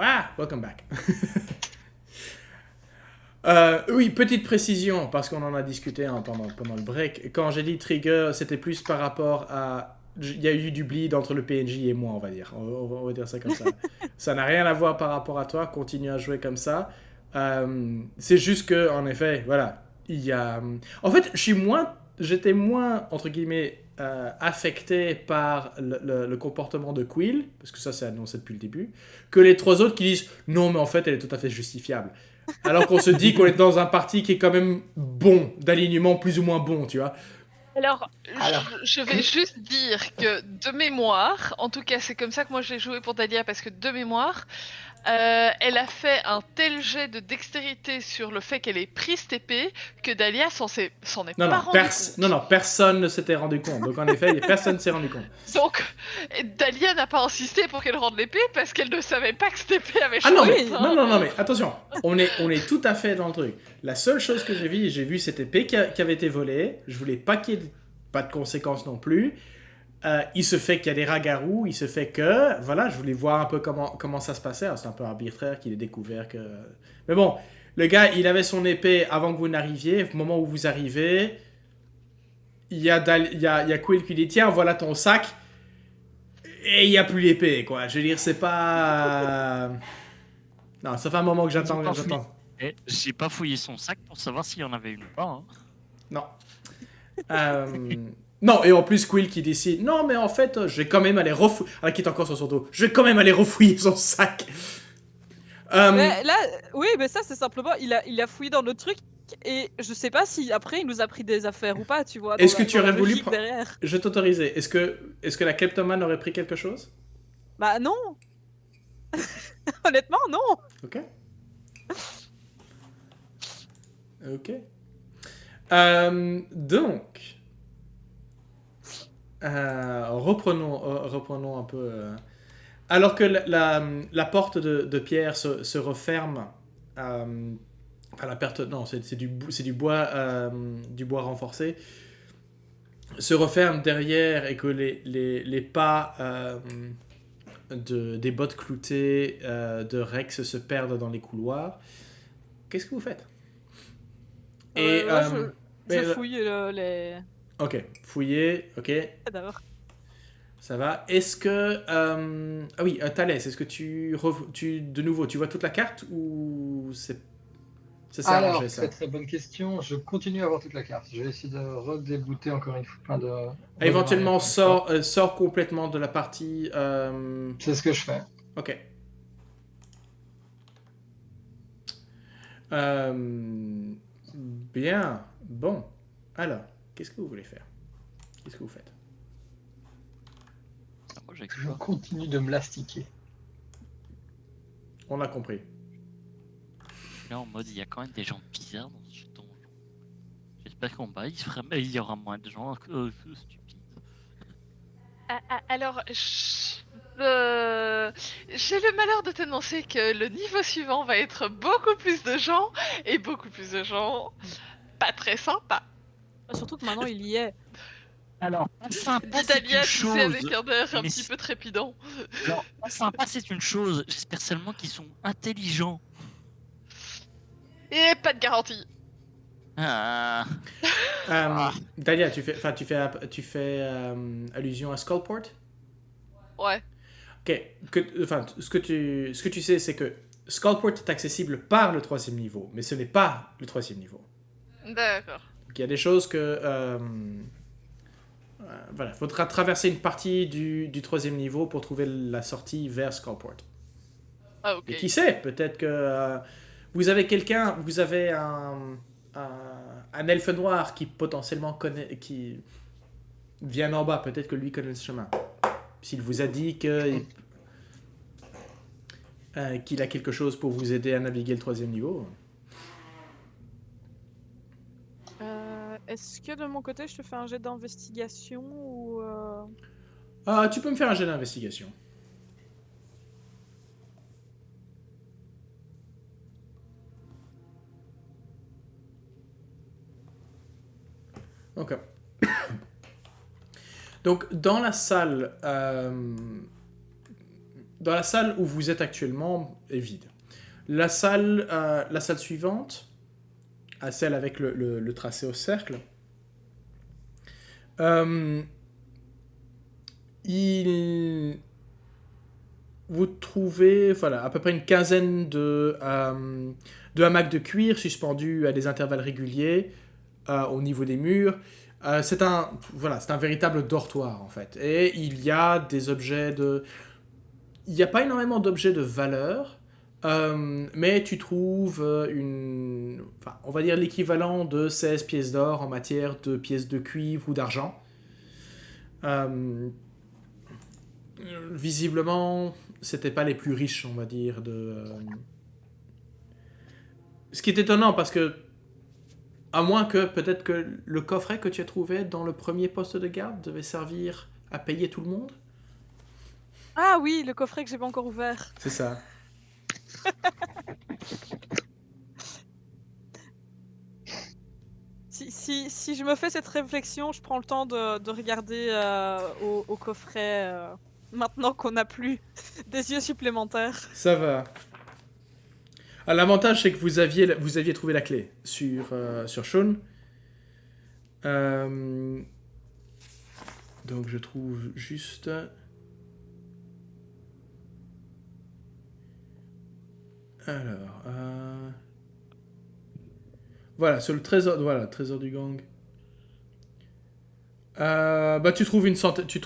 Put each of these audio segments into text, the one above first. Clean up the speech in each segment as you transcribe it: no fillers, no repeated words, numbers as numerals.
Ah, welcome back. Oui, petite précision, parce qu'on en a discuté pendant le break. Quand j'ai dit trigger, c'était plus par rapport à... Il y a eu du bleed entre le PNJ et moi, on va dire. On va dire ça comme ça. Ça n'a rien à voir par rapport à toi, continue à jouer comme ça. C'est juste que, en effet, voilà, il y a... En fait, j'étais moins, entre guillemets, affecté par le comportement de Quill, parce que ça c'est annoncé depuis le début, que les trois autres qui disent non mais en fait elle est tout à fait justifiable. Alors qu'on se dit qu'on est dans un parti qui est quand même bon, d'alignement plus ou moins bon, tu vois. Alors, Alors, je vais juste dire que de mémoire, en tout cas c'est comme ça que moi j'ai joué pour Dahlia, parce que de mémoire, elle a fait un tel jet de dextérité sur le fait qu'elle ait pris cette épée que Dahlia s'en est Non, pas non, rendu compte. non, non, personne ne s'était rendu compte. Donc en effet, personne ne s'est rendu compte. Donc, Dahlia n'a pas insisté pour qu'elle rende l'épée parce qu'elle ne savait pas que cette épée avait Ah non, changé mais, de non, main. non, non, mais attention, on est tout à fait dans le truc. La seule chose que j'ai vu cette épée qui avait été volée. Je voulais pas qu'il y ait pas de conséquences non plus. Il se fait qu'il y a des ragarous, il se fait que, voilà, je voulais voir un peu comment ça se passait. Alors, c'est un peu arbitraire qu'il ait découvert que... Mais bon, le gars, il avait son épée avant que vous n'arriviez. Au moment où vous arrivez, il y a Quill qui dit, tiens, voilà ton sac. Et il n'y a plus l'épée, quoi. Je veux dire, c'est pas... Non, ça fait un moment que j'attends. J'ai pas fouillé son sac pour savoir s'il y en avait une ou pas. Hein. Non. Non, et en plus, Quill qui décide, non, mais en fait, je vais quand même aller refouiller... Alors qu'il est encore sur son dos. Je vais quand même aller refouiller son sac. Mais là, oui, mais ça, c'est simplement, il a fouillé dans notre truc, et je sais pas si après il nous a pris des affaires ou pas, tu vois. Est-ce que tu aurais voulu... derrière. Je t'autorisais. Est-ce que la kleptomane aurait pris quelque chose? Bah non. Honnêtement, non. Ok. Ok. Donc... reprenons un peu... Alors que la porte de pierre se referme... Enfin, la perte... Non, c'est du bois renforcé. Se referme derrière et que les pas des bottes cloutées de Rex se perdent dans les couloirs. Qu'est-ce que vous faites? Je fouille les... Ok, fouillez, ok, D'abord. ça va. Est-ce que... Ah oui, Thalès, est-ce que de nouveau, tu vois toute la carte ou ça s'est alors, arrangé, ça? très très bonne question. Je continue à avoir toute la carte. Je vais essayer de redébooter encore une fois. Éventuellement, sors complètement de la partie... C'est ce que je fais. Ok. Bien. Bon. Alors, qu'est-ce que vous voulez faire? Qu'est-ce que vous faites? Moi, Je j'explore. continue de me lastiquer. On a compris. Là, en mode, il y a quand même des gens bizarres dans ce donjon. J'espère qu'en bas, il y aura moins de gens stupides. Alors, j'ai le malheur de t'annoncer que le niveau suivant va être beaucoup plus de gens, et beaucoup plus de gens pas très sympas. Surtout que maintenant il y est. Alors, pas sympa, Dit c'est Dahlia, une tu sais, chose. avec un air un mais petit peu trépidant. Alors, pas sympa, c'est une chose. J'espère seulement qu'ils sont intelligents. Et pas de garantie. Ah. Dahlia, tu fais allusion à Skullport? Ouais. Ok. Ce que tu sais, c'est que Skullport est accessible par le 3e niveau, mais ce n'est pas le 3e niveau. D'accord. Donc il y a des choses que... voilà, il faudra traverser une partie du 3e niveau pour trouver la sortie vers Skullport. Ah, ok. Et qui sait, peut-être que vous avez un elfe noir qui potentiellement connaît, qui vient en bas, peut-être que lui connaît le chemin. S'il vous a dit qu'il a quelque chose pour vous aider à naviguer le 3e niveau. Est-ce que de mon côté je te fais un jet d'investigation ou... Tu peux me faire un jet d'investigation. Ok. Donc, dans la salle dans la salle où vous êtes actuellement est vide. La salle suivante, celle avec le tracé au cercle, vous trouvez à peu près une quinzaine de hamacs de cuir suspendus à des intervalles réguliers au niveau des murs. C'est un véritable dortoir en fait. Et il y a des objets de... Il n'y a pas énormément d'objets de valeur, mais tu trouves on va dire l'équivalent de 16 pièces d'or en matière de pièces de cuivre ou d'argent. Visiblement, c'était pas les plus riches, on va dire. Ce qui est étonnant parce que, à moins que peut-être que le coffret que tu as trouvé dans le premier poste de garde devait servir à payer tout le monde. Ah oui, le coffret que j'ai pas encore ouvert. C'est ça. Si je me fais cette réflexion, je prends le temps de regarder au coffret maintenant qu'on n'a plus des yeux supplémentaires. Ça va. L'avantage, c'est que vous aviez trouvé la clé sur Sean. Donc je trouve juste... Alors... Voilà, sur le trésor... Voilà, trésor du gang. Tu trouves tu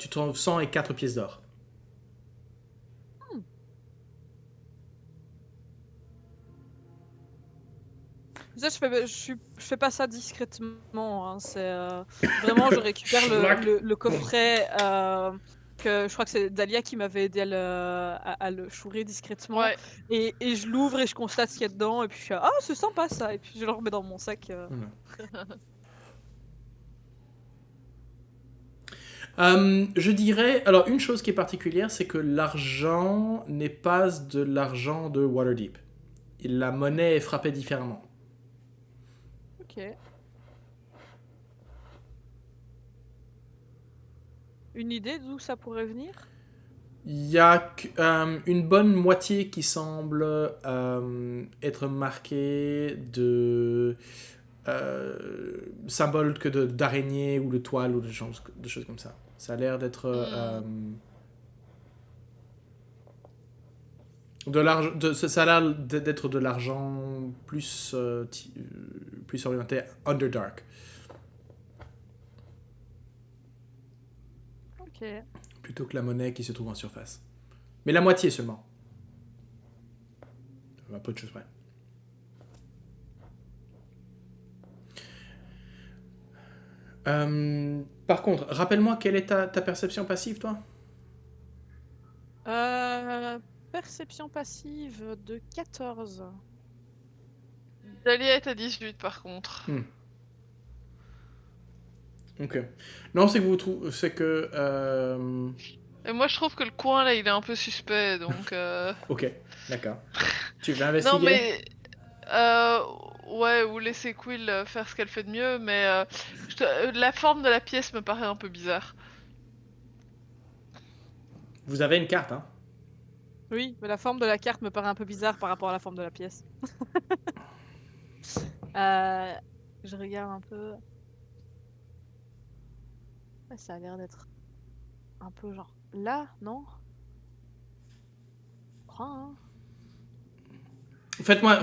trouves 104 pièces d'or. Ça, je fais pas ça discrètement. Hein. C'est vraiment, je récupère le coffret que je crois que c'est Dahlia qui m'avait aidé à le chourer discrètement. Ouais. Et je l'ouvre et je constate ce qu'il y a dedans. Et puis je fais c'est sympa ça. Et puis je le remets dans mon sac. Je dirais... Alors, une chose qui est particulière, c'est que l'argent n'est pas de l'argent de Waterdeep. La monnaie est frappée différemment. Ok. Une idée d'où ça pourrait venir? Il y a une bonne moitié qui semble être marquée de symboles que d'araignées ou de toiles ou de choses comme ça. Ça a l'air d'être ça a l'air d'être de l'argent plus orienté Underdark. Ok. Plutôt que la monnaie qui se trouve en surface. Mais la moitié seulement. Un peu de choses près. Par contre, rappelle-moi, quelle est ta perception passive, toi? Perception passive de 14. Dahlia est à 18 par contre. Ok. Non, c'est que vous trouvez... C'est que... Et moi je trouve que le coin là il est un peu suspect donc... Ok, d'accord. Tu veux investiguer? Non mais... ouais, ou laisser Quill faire ce qu'elle fait de mieux, mais la forme de la pièce me paraît un peu bizarre. Vous avez une carte, hein? Oui, mais la forme de la carte me paraît un peu bizarre par rapport à la forme de la pièce. Je regarde un peu. Ouais, ça a l'air d'être un peu genre là, non? Hein. Faites-moi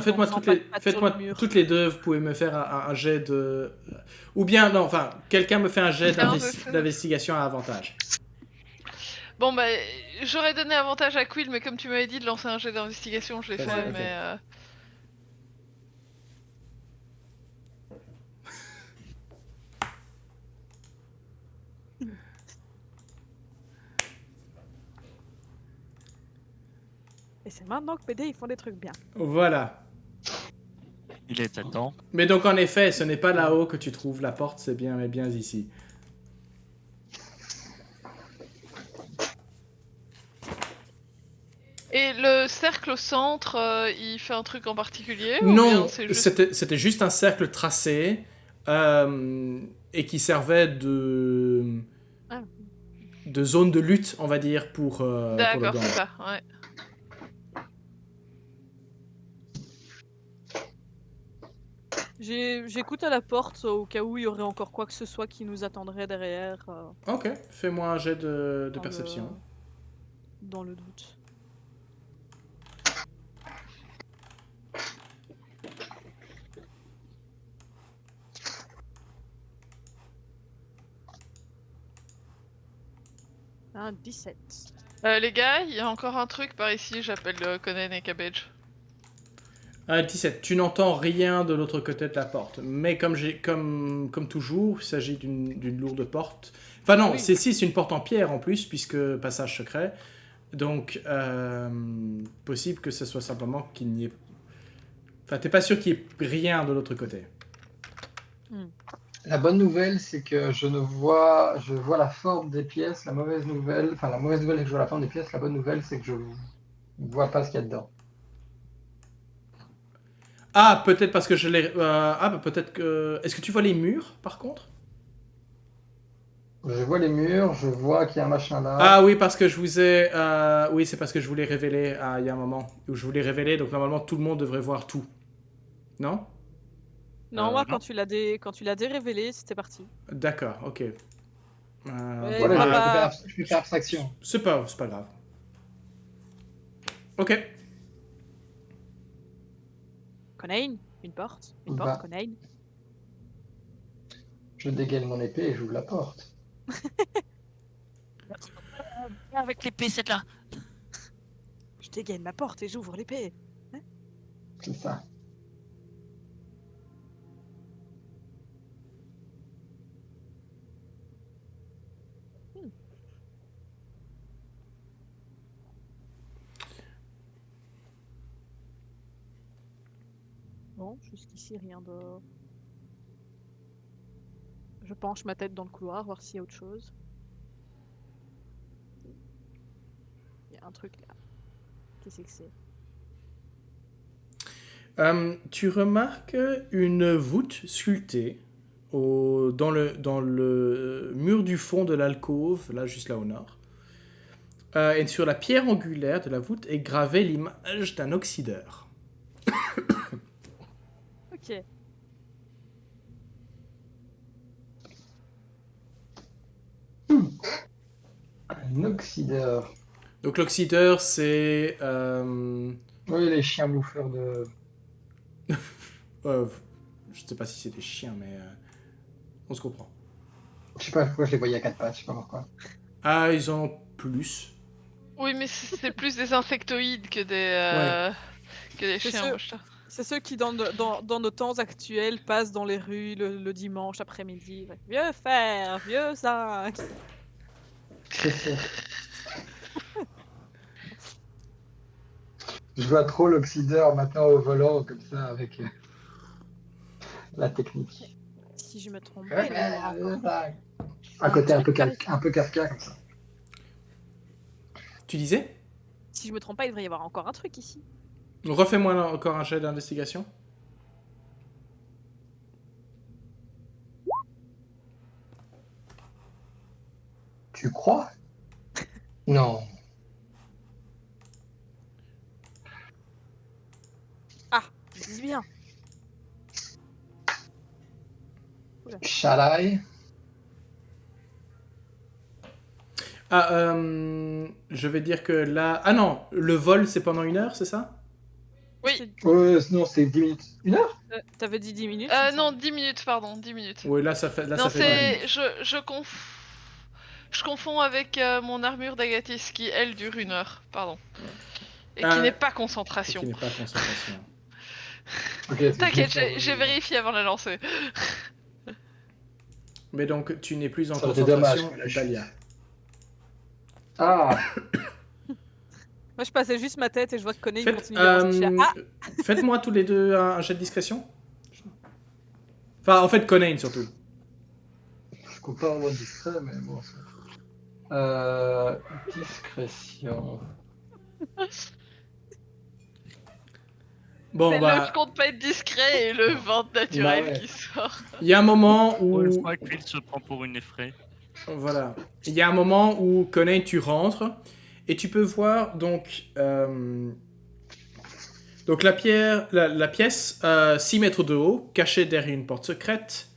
toutes les deux, vous pouvez me faire un jet de... Ou bien, non, enfin, quelqu'un me fait un jet d'investigation à avantage. Bon bah, j'aurais donné avantage à Quill, mais comme tu m'avais dit de lancer un jet d'investigation, je l'ai fait, okay. Mais... Et c'est maintenant que PD ils font des trucs bien. Voilà. Il est à temps. Mais donc en effet, ce n'est pas là-haut que tu trouves la porte, c'est bien ici. Et le cercle au centre, il fait un truc en particulier? Non, ou bien c'est c'était juste un cercle tracé et qui servait de de zone de lutte, on va dire, pour le D'accord, gang. c'est ça, ouais. J'écoute à la porte au cas où il y aurait encore quoi que ce soit qui nous attendrait derrière. Ok, fais-moi un jet de dans perception. Dans le doute. Un 17. Les gars, il y a encore un truc par ici, j'appelle Conan et Cabbage. 17. Tu n'entends rien de l'autre côté de la porte. Mais comme toujours, il s'agit d'une lourde porte. Enfin non, Oui. celle-ci, c'est une porte en pierre en plus, puisque passage secret. Donc, possible que ce soit simplement qu'il n'y ait... Enfin, t'es pas sûr qu'il y ait rien de l'autre côté. La bonne nouvelle, c'est que je vois la forme des pièces. La mauvaise nouvelle, c'est que je vois la forme des pièces. La bonne nouvelle, c'est que je vois pas ce qu'il y a dedans. Ah, peut-être parce que je l'ai... peut-être que... Est-ce que tu vois les murs, par contre? Je vois les murs, je vois qu'il y a un machin là. Ah oui, parce que je vous ai... Oui, c'est parce que je vous l'ai révélé il y a un moment. Où je vous l'ai révélé, donc normalement, tout le monde devrait voir tout. Non? Non, moi, non. quand tu l'as dérévélé, c'était parti. D'accord, ok. Ouais, Voilà, bah, je peux faire abstraction. C'est pas grave. Ok. Conan, une porte. Une Bah. porte, Conan. Je dégaine mon épée et j'ouvre la porte. Avec l'épée, cette là. Je dégaine ma porte et j'ouvre l'épée. C'est ça. Bon, jusqu'ici, rien de... Je penche ma tête dans le couloir, voir s'il y a autre chose. Il y a un truc là. Qu'est-ce que c'est? Tu remarques une voûte sculptée dans le mur du fond de l'alcôve, là, juste là au nord. Et sur la pierre angulaire de la voûte est gravée l'image d'un oxydeur. Ok. Un oxydeur. Donc l'oxydeur, c'est... Oui, les chiens bouffeurs de... je sais pas si c'est des chiens, mais on se comprend. Je sais pas pourquoi je les voyais à quatre pattes, je sais pas pourquoi. Ah, ils en ont plus. Oui, mais c'est plus des insectoïdes que des C'est chiens. sûr. moi, je trouve. C'est ceux qui, dans nos temps actuels, passent dans les rues le dimanche après-midi. Ouais. Vieux fer, vieux zinc. C'est ça. Je vois trop l'oxydeur maintenant au volant, comme ça, avec la technique. Si je me trompe pas, il doit y avoir encore- Un côté un peu Kafka, comme ça. Tu disais? Si je me trompe pas, il devrait y avoir encore un truc ici. Refais-moi encore un jet d'investigation. Tu crois? Non. Je dis bien. Shall I? Je vais dire que là... Ah non, le vol, c'est pendant 1 heure, c'est ça? Oui. Non, c'est 10 minutes. 1 heure? T'avais dit 10 minutes? il me Non, semble. 10 minutes, pardon, 10 minutes. Oui, là, ça fait... non, ça fait 10 c'est... minutes. Je confonds avec mon armure d'Agatis qui, elle, dure 1 heure, pardon. Et qui Ah, n'est pas Et concentration. qui n'est pas concentration. Ok, c'est T'inquiète, juste- j'ai vérifié avant de la lancer. Mais donc, tu n'es plus en Ça aurait été dommage concentration, que la chute. Talia. Ah, Moi, je passais juste ma tête et je vois que Conan il Faites, continue d'avancer. Je suis là, Faites-moi tous les deux un jet de discrétion. Enfin, en fait, Conan surtout. je coupe pas en mode discret, mais bon. Discrétion. Bon, C'est bah, le compte pas être discret et le vent naturel Bah ouais. qui sort. il y a un moment où... Je crois qu'il se prend pour une effraie. Voilà. Il y a un moment où, Conan, tu rentres et tu peux voir donc la pièce 6 mètres de haut, cachée derrière une porte secrète.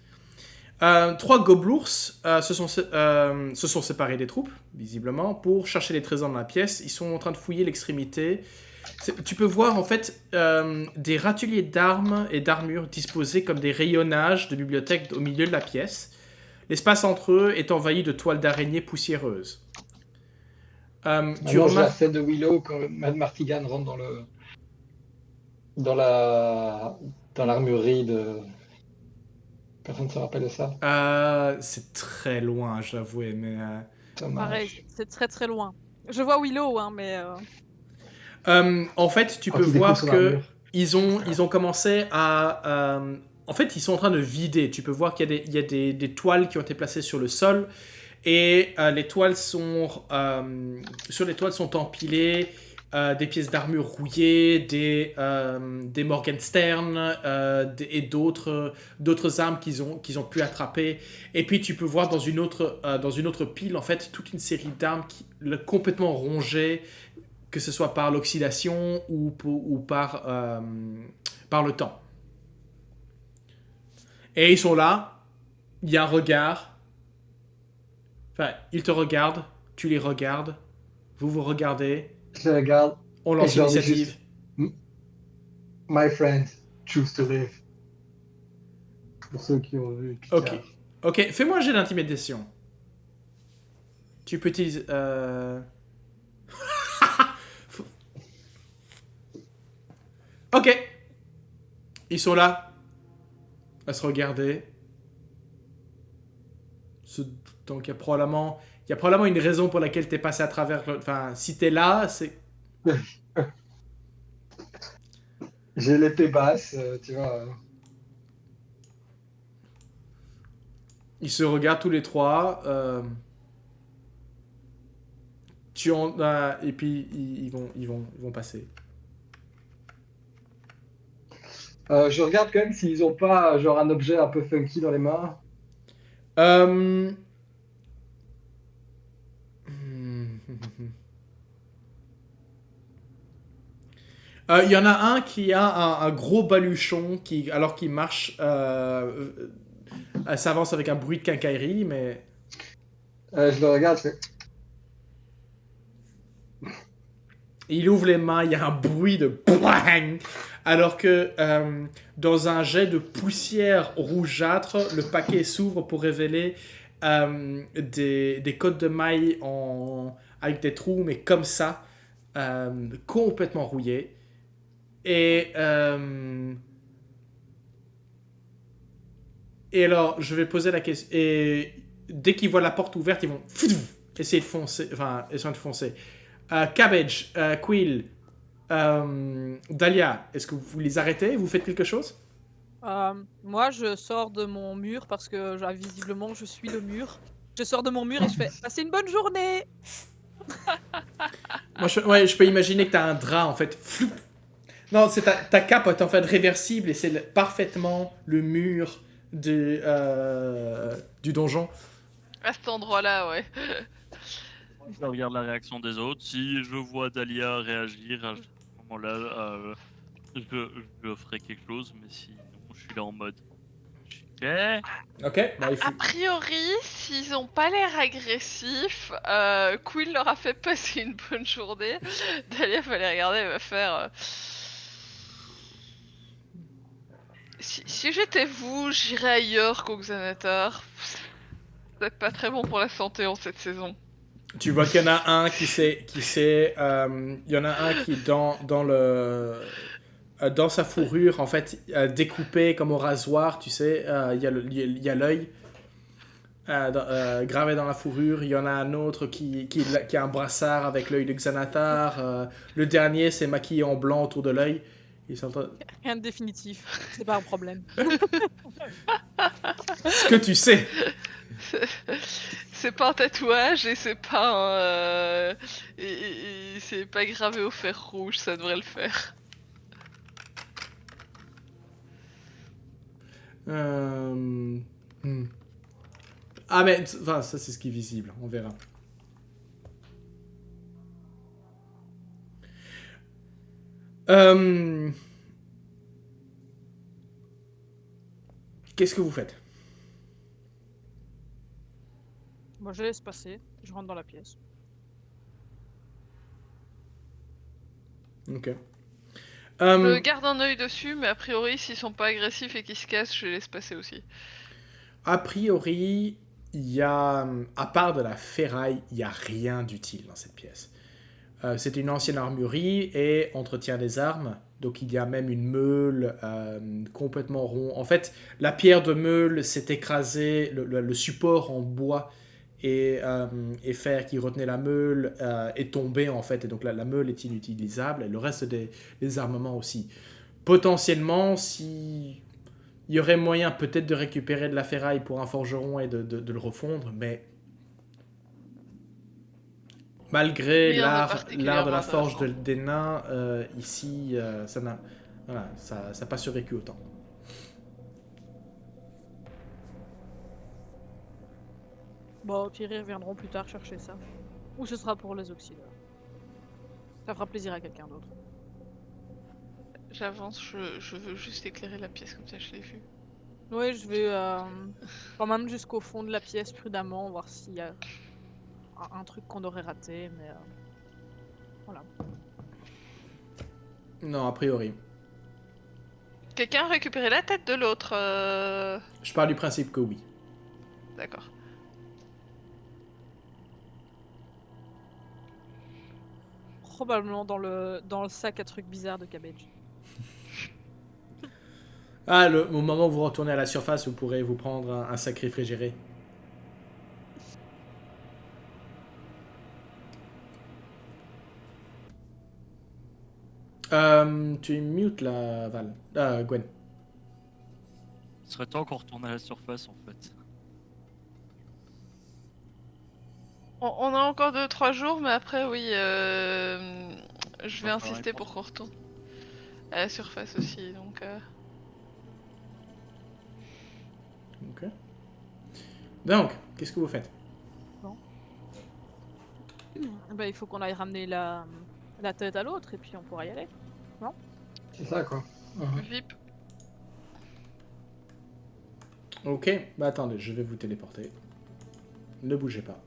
3 gobelours se sont séparés des troupes, visiblement, pour chercher les trésors dans la pièce. Ils sont en train de fouiller l'extrémité. Tu peux voir en fait des râteliers d'armes et d'armures disposés comme des rayonnages de bibliothèque au milieu de la pièce. L'espace entre eux est envahi de toiles d'araignées poussiéreuses. Tu Alors, j'ai la remarques... scène de Willow quand Mad Martigan rentre dans l'armurerie de. Personne ne se rappelle de ça. c'est très loin, je l'avoue, mais... Dommage. Pareil, c'est très très loin. Je vois Willow, hein, mais... en fait, tu Quand peux il découvre voir son que armure. ils ont commencé à... en fait, ils sont en train de vider. Tu peux voir qu'il y a des toiles qui ont été placées sur le sol. Et les toiles sont... sur les toiles sont empilées des pièces d'armure rouillées, des Morgenstern et d'autres armes qu'ils ont pu attraper. Et puis tu peux voir dans une autre pile, en fait, toute une série d'armes complètement rongées, que ce soit par l'oxydation ou par le temps. Et ils sont là, il y a un regard. Enfin, ils te regardent, tu les regardes, vous vous regardez, Je les regarde. on lance Et je leur dis l'initiative. juste, My friend, choose to live. Pour ceux qui ont vu. Ok. Ok, fais-moi un jet d'intimidation. Tu peux utiliser... Ok. Ils sont là, à se regarder. Donc il y a probablement une raison pour laquelle t'es passé à travers... Enfin, si t'es là, c'est... J'ai l'épée basse, tu vois. Ils se regardent tous les trois. Et puis ils vont passer. Je regarde quand même s'ils ont pas genre un objet un peu funky dans les mains. Il y en a un qui a un gros baluchon qui, alors qu'il marche, s'avance avec un bruit de quincaillerie, mais... Je le regarde, je fais. Il ouvre les mains, il y a un bruit de bang, alors que dans un jet de poussière rougeâtre, le paquet s'ouvre pour révéler des côtes de mailles avec des trous, mais comme ça, complètement rouillés. Et alors, je vais poser la question. Et dès qu'ils voient la porte ouverte, ils vont essayer de foncer. Enfin, essayer de foncer. Cabbage, Quill, Dahlia, est-ce que vous les arrêtez? Vous faites quelque chose? Moi, je sors de mon mur parce que visiblement, je suis le mur. Je sors de mon mur et je fais « Passez une bonne journée !» Moi, je peux imaginer que t'as un drap, en fait. Non, c'est ta cape est en fait réversible et c'est parfaitement le mur du donjon. À cet endroit-là, ouais. Je regarde la réaction des autres. Si je vois Dahlia réagir à ce moment-là, je ferai quelque chose, mais sinon, je suis là en mode. Ok. Ok, bah, il faut... A priori, s'ils ont pas l'air agressifs, Quill leur a fait passer une bonne journée. Dahlia va les regarder, elle va faire... Si j'étais vous, j'irais ailleurs qu'au Xanatar. C'est pas très bon pour la santé en cette saison. Tu vois qu'il y en a un qui il y en a un qui dans sa fourrure, en fait, découpé comme au rasoir, tu sais, il y a l'œil gravé dans la fourrure. Il y en a un autre qui a un brassard avec l'œil de Xanatar. Le dernier, c'est maquillé en blanc autour de l'œil. Rien de définitif, c'est pas un problème. Ce que tu sais. C'est pas un tatouage et c'est pas un... et c'est pas gravé au fer rouge, ça devrait le faire. Ah, mais enfin, ça, c'est ce qui est visible. On verra. Qu'est-ce que vous faites? Moi, je laisse passer. Je rentre dans la pièce. Ok. Je garde un œil dessus, mais a priori, s'ils sont pas agressifs et qu'ils se cassent, je les laisse passer aussi. A priori, il y a, à part de la ferraille, il n'y a rien d'utile dans cette pièce. C'est une ancienne armurerie et entretient des armes. Donc il y a même une meule complètement rond. En fait, la pierre de meule s'est écrasée, le support en bois et fer qui retenait la meule est tombé en fait. Et donc la meule est inutilisable et le reste des armements aussi. Potentiellement, si il y aurait moyen peut-être de récupérer de la ferraille pour un forgeron et de le refondre, mais malgré Rien de l'art de particulièrement la forge intéressant. des nains, ici, ça n'a voilà, ça pas survécu autant. Bon, au pire, ils reviendront plus tard chercher ça. Ou ce sera pour les auxiliaires. Ça fera plaisir à quelqu'un d'autre. J'avance, je veux juste éclairer la pièce comme ça je l'ai vue. Oui, je vais quand même jusqu'au fond de la pièce prudemment, voir s'il y a un truc qu'on aurait raté, mais voilà. Non, a priori. Quelqu'un a récupéré la tête de l'autre. Je pars du principe que oui. D'accord. Probablement dans le sac à trucs bizarres de Cabbage. Ah, au moment où vous retournez à la surface, vous pourrez vous prendre un sac réfrigéré. Tu es mute là, Val. Gwen. Ce serait temps qu'on retourne à la surface en fait. On a encore 2-3 jours, mais après, oui, je vais Va falloir insister y pour penser. qu'on retourne à la surface aussi. Donc, Ok. Donc, qu'est-ce que vous faites? Bah, il faut qu'on aille ramener la tête à l'autre et puis on pourra y aller. C'est ça, quoi. VIP. Ok, bah attendez, je vais vous téléporter. Ne bougez pas.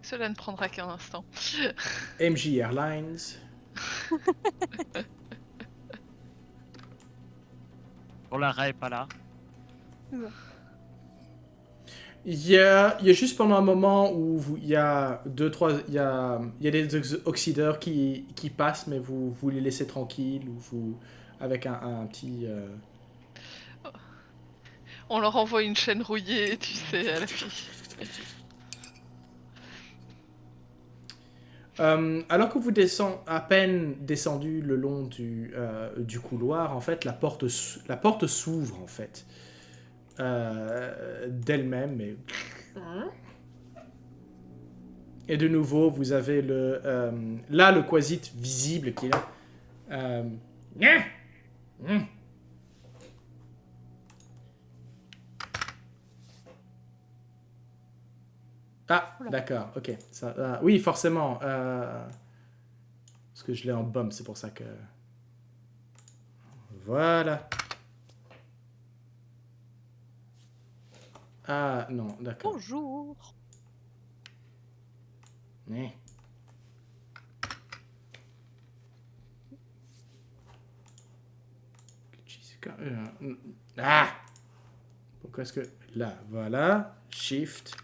Cela ne prendra qu'un instant. MJ Airlines. Quand Lara est pas là. Il y a juste pendant un moment où il y a il y a des oxydeurs qui passent, mais vous les laissez tranquilles, ou vous, avec un petit... On leur envoie une chaîne rouillée, tu sais, à la fille. Alors que vous descendez, à peine descendu le long du couloir, en fait, la porte s'ouvre, en fait. D'elle-même, mais... Et de nouveau, vous avez là, le quasite visible qui est là. Ah, Oula. d'accord, ok. Ça, oui, forcément. Parce que je l'ai en bump, c'est pour ça que... Voilà. Ah, non, d'accord. Bonjour. Eh. Ah! Pourquoi est-ce que... Là, voilà. Shift.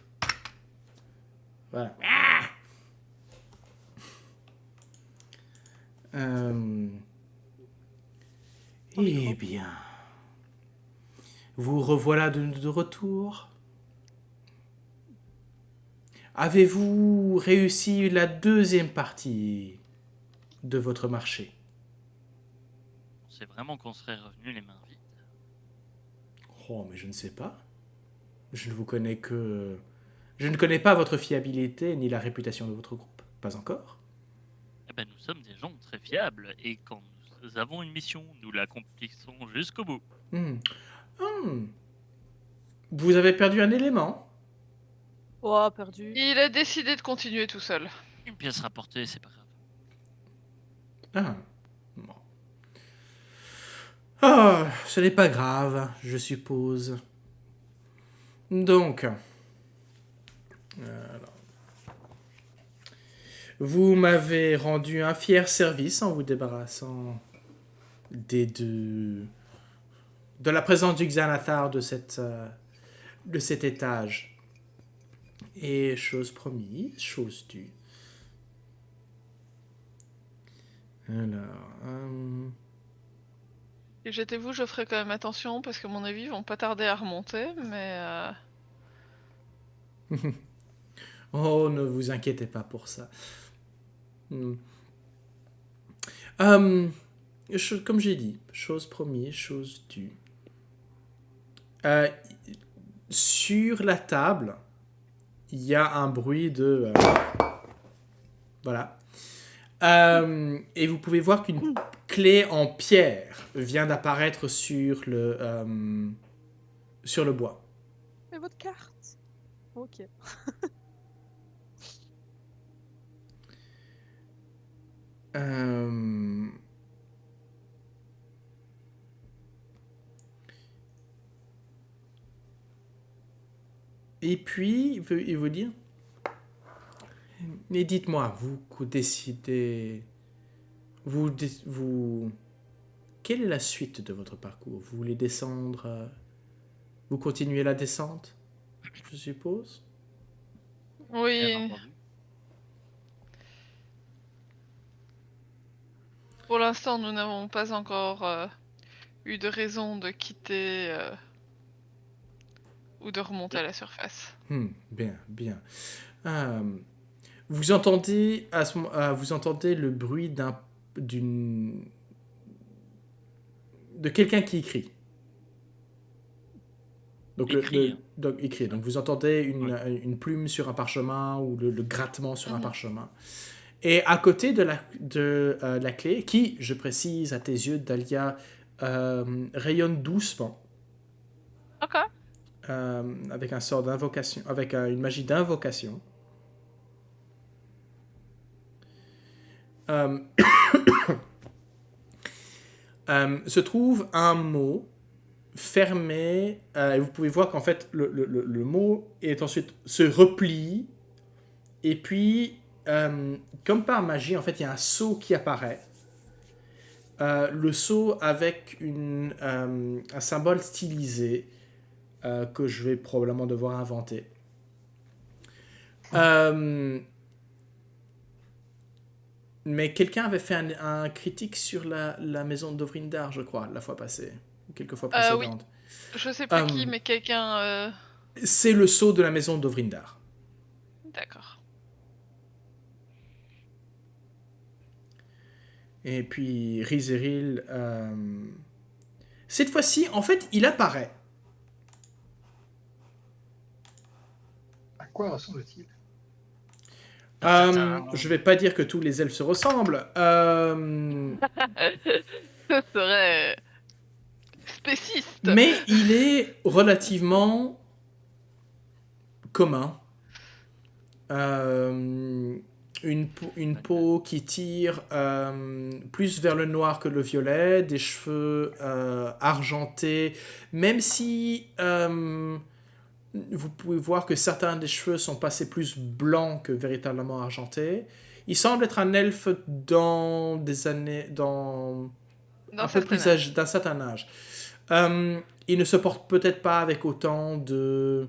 Voilà. Ah! Eh bien... Vous revoilà de retour. Avez-vous réussi la deuxième partie de votre marché? C'est vraiment qu'on serait revenu les mains vides. Oh, mais je ne sais pas. Je ne vous connais que... Je ne connais pas votre fiabilité ni la réputation de votre groupe. Pas encore. Eh ben, nous sommes des gens très fiables et quand nous avons une mission, nous l'accomplissons jusqu'au bout. Hmm. Hmm. Vous avez perdu un élément. Oh, perdu. Il a décidé de continuer tout seul. Une pièce rapportée, c'est pas grave. Ah, bon. Ah, ce n'est pas grave, je suppose. Donc, alors, vous m'avez rendu un fier service en vous débarrassant de la présence du Xanathar de cet étage. Et chose promise, chose due. Alors, Et j'étais vous, je ferai quand même attention parce que à mon avis, ils vont pas tarder à remonter, mais oh, ne vous inquiétez pas pour ça. Comme j'ai dit, chose promise, chose due. Sur la table, il y a un bruit de... voilà. Et vous pouvez voir qu'une clé en pierre vient d'apparaître sur le bois. Mais votre carte. Ok. Et puis, il veut dire... Mais dites-moi, vous décidez... Vous... Quelle est la suite de votre parcours? Vous voulez descendre... Vous continuez la descente, je suppose? Bien oui. entendu. Pour l'instant, nous n'avons pas encore eu de raison de quitter ou de remonter à la surface. Bien, bien. Vous entendez vous entendez le bruit de quelqu'un qui écrit. Donc Écrit, hein. donc écrit. Donc vous entendez une plume sur un parchemin ou le grattement sur un Mhm. parchemin. Et à côté de la clé, qui, je précise à tes yeux, Dahlia, rayonne doucement. Ok. Avec un sort d'invocation, avec une magie d'invocation. Se trouve un mot fermé, et vous pouvez voir qu'en fait le mot est ensuite se replie, et puis comme par magie, en fait il y a un sceau qui apparaît. Le sceau avec un symbole stylisé que je vais probablement devoir inventer. Mais quelqu'un avait fait un critique sur la maison d'Ovrindar, je crois, la fois passée, ou quelques fois précédentes. Je sais plus qui, mais quelqu'un. C'est le sceau de la maison d'Ovrindar. D'accord. Et puis Rizeril, cette fois-ci, en fait, il apparaît. À quoi ressemble-t-il? Je vais pas dire que tous les elfes se ressemblent. Ce serait spéciste. Mais il est relativement commun. Une peau qui tire plus vers le noir que le violet, des cheveux argentés, même si vous pouvez voir que certains des cheveux sont passés plus blancs que véritablement argentés. Il semble être un elfe dans des années... dans un peu plus âgé, d'un certain âge. Il ne se porte peut-être pas avec autant de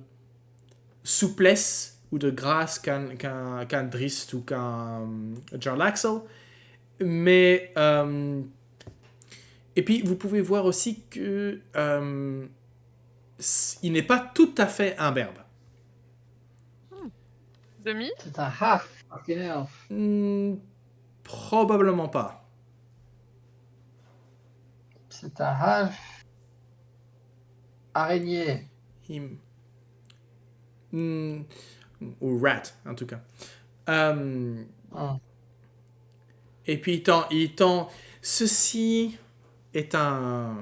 souplesse ou de grâce qu'un Drist ou qu'un Jarlaxle. Mais... et puis, vous pouvez voir aussi que... il n'est pas tout à fait imberbe. Demi. C'est un half, elf. Probablement pas. C'est un half araignée. Ou rat, en tout cas. Ah. Et puis, ceci est un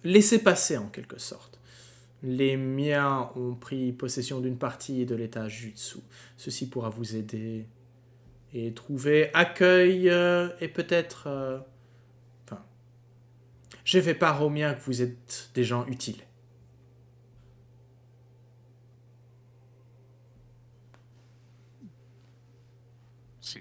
laissez-passer, en quelque sorte. Les miens ont pris possession d'une partie de l'étage Jutsu. Ceci pourra vous aider et trouver accueil et peut-être... Enfin, j'ai fait part aux miens que vous êtes des gens utiles. Si.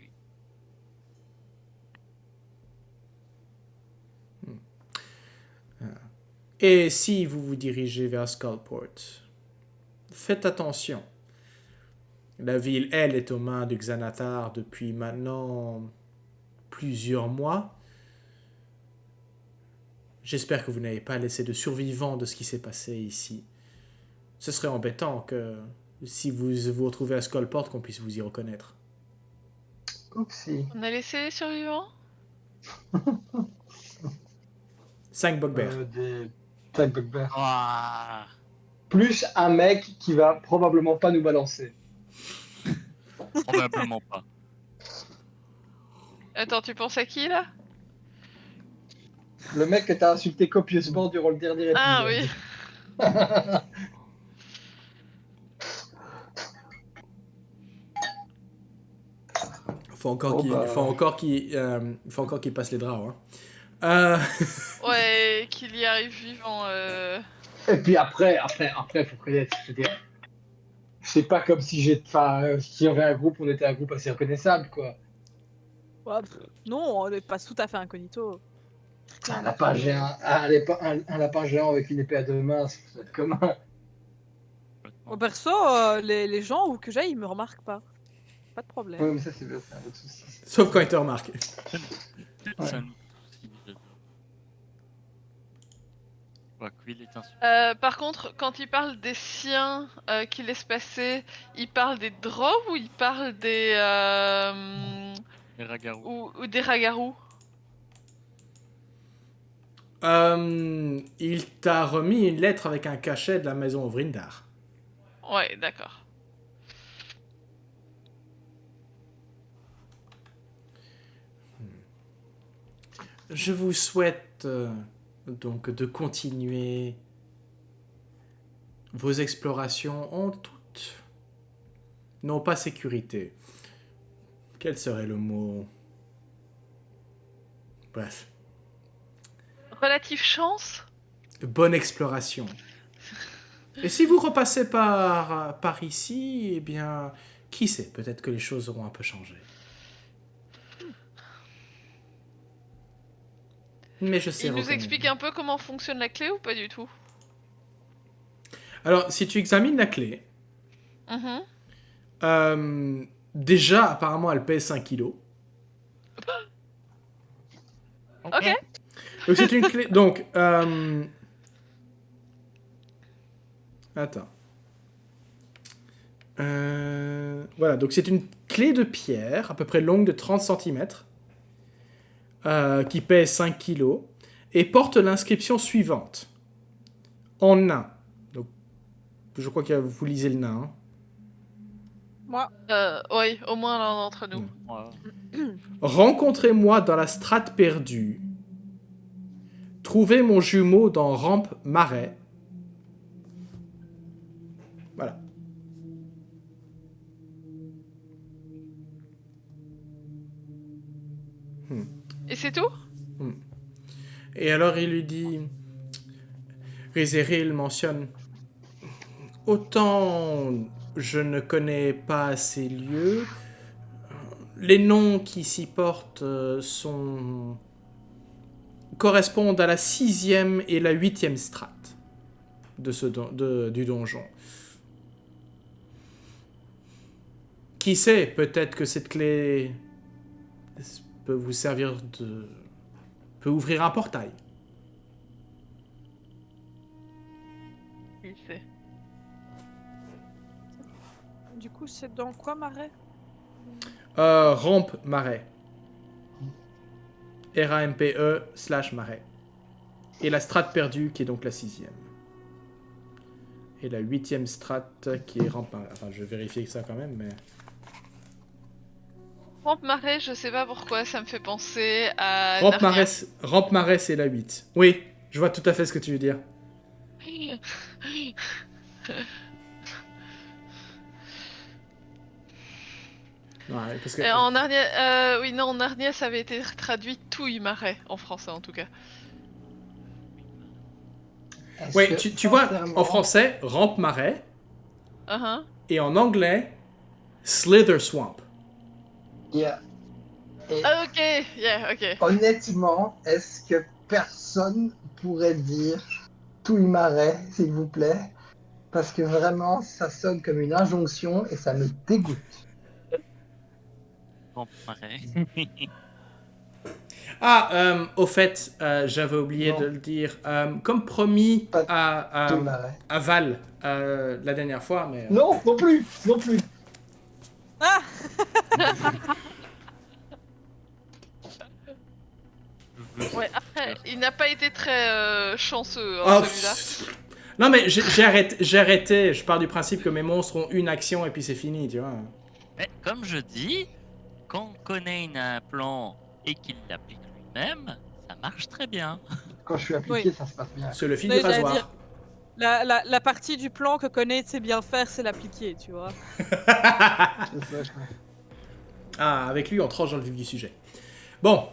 Et si vous vous dirigez vers Skullport, faites attention. La ville, elle, est aux mains de Xanatar depuis maintenant plusieurs mois. J'espère que vous n'avez pas laissé de survivants de ce qui s'est passé ici. Ce serait embêtant que, si vous vous retrouvez à Skullport, qu'on puisse vous y reconnaître. Oupsie. On a laissé les survivants? 5 bugbears. Des tags bugbears. Ah. Plus un mec qui va probablement pas nous balancer. Probablement pas. Attends, tu penses à qui là? Le mec que t'as insulté copieusement durant le dernier épisode. Ah oui. Faut encore qu'il passe les draps. Ouais, qu'il y arrive vivant. Et puis après, faut connaître, je veux dire. C'est pas comme si si y avait un groupe, on était un groupe assez reconnaissable, quoi. Ouais, non, on n'est pas tout à fait incognito. Un lapin géant, un lapin géant avec une épée à 2 mains, ça peut être commun. Au perso, les gens où que j'aille, ils me remarquent pas. Pas de problème. Oui, mais ça, c'est un autre souci. Sauf quand il te remarque. Ça nous- Quoi, Quill est Par contre, quand il parle des siens qu'il laisse passer, il parle des drows ou il parle des Les Ragarou. ou des ragarous? Il t'a remis une lettre avec un cachet de la maison Vrindar. Ouais, d'accord. Je vous souhaite donc de continuer vos explorations en toute, non pas sécurité. Quel serait le mot? Bref, Relative chance? bonne exploration. Et si vous repassez par ici, eh bien, qui sait, peut-être que les choses auront un peu changé. Mais je sais Il nous reconnaître. explique un peu comment fonctionne la clé ou pas du tout? Alors, si tu examines la clé, Mhm. déjà, apparemment, elle pèse 5 kilos. Ok. Donc, c'est une clé... Donc, attends. Voilà, donc c'est une clé de pierre, à peu près longue de 30 cm, qui pèse 5 kilos, et porte l'inscription suivante. En nain. Donc, je crois que vous lisez le nain. Hein. Moi, Oui, au moins l'un d'entre nous. Voilà. Rencontrez-moi dans la strate perdue. Trouvez mon jumeau dans Rampe Marais. Voilà. Et c'est tout? Et alors il lui dit... Rizeril mentionne... Autant je ne connais pas ces lieux, les noms qui s'y portent correspondent à la 6e et la 8e strate du donjon. Qui sait, peut-être que cette clé peut vous servir peut ouvrir un portail. Il sait. du coup, c'est dans quoi, Marais? Rampe Marais. RAMPE/Marais. Et la strate perdue, qui est donc la 6e. Et la 8e strate, qui est Rampe Marais. Enfin, je vais vérifier ça quand même, mais... Rampe Marais, je sais pas pourquoi, ça me fait penser à Rampe Narnia. Marais, c'est la 8. Oui, je vois tout à fait ce que tu veux dire. Ouais, parce que... Et en Narnia, oui, non, en Narnia, ça avait été traduit Touille Marais, en français en tout cas. Est-ce Ouais, que, tu vois, sincèrement, en français, rampe marais, Uh-huh. et en anglais, Slither Swamp. yeah. Et Ah, ok, yeah, ok. honnêtement, est-ce que personne pourrait dire tout y marais, s'il vous plaît? Parce que vraiment, ça sonne comme une injonction et ça me dégoûte. Bon, pareil. Ah, au fait, j'avais oublié Non. de le dire. Comme promis Pas à, tout y marais. à Val la dernière fois, mais... Non, non plus, non plus. Ah Ouais, après, il n'a pas été très chanceux, hein, Ah, celui-là. non, mais j'ai arrêté. Je pars du principe que mes monstres ont une action et puis c'est fini, tu vois. Mais comme je dis, quand Conan a un plan et qu'il l'applique lui-même, ça marche très bien. Quand je suis appliqué, Oui. ça se passe bien. C'est le fil Oui, du j'allais rasoir. dire. La partie du plan que connaît sait bien faire, c'est l'appliquer, tu vois. C'est ça, je crois. Ah, avec lui, on tranche dans le vif du sujet. Bon,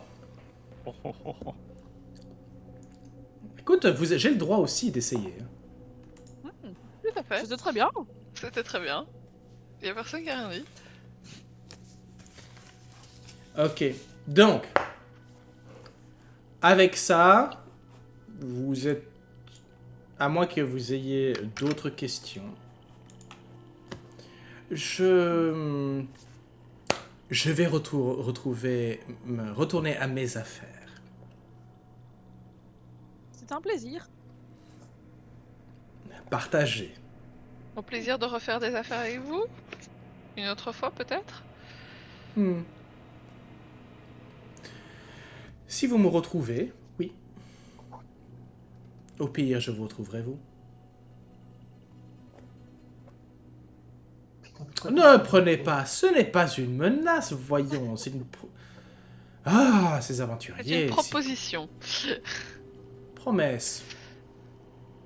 écoute, j'ai le droit aussi d'essayer. Tout à fait. C'était très bien. C'était très bien. Il y a personne qui a rien dit. Ok, donc, avec ça, vous êtes... À moins que vous ayez d'autres questions. Je vais retourner à mes affaires. C'était un plaisir. Partager. Au plaisir de refaire des affaires avec vous. Une autre fois, peut-être. Si vous me retrouvez, oui. Au pire, je vous retrouverai vous. Ne prenez pas, ce n'est pas une menace, voyons, c'est une... Ah, ces C'est aventuriers, une proposition. promesse.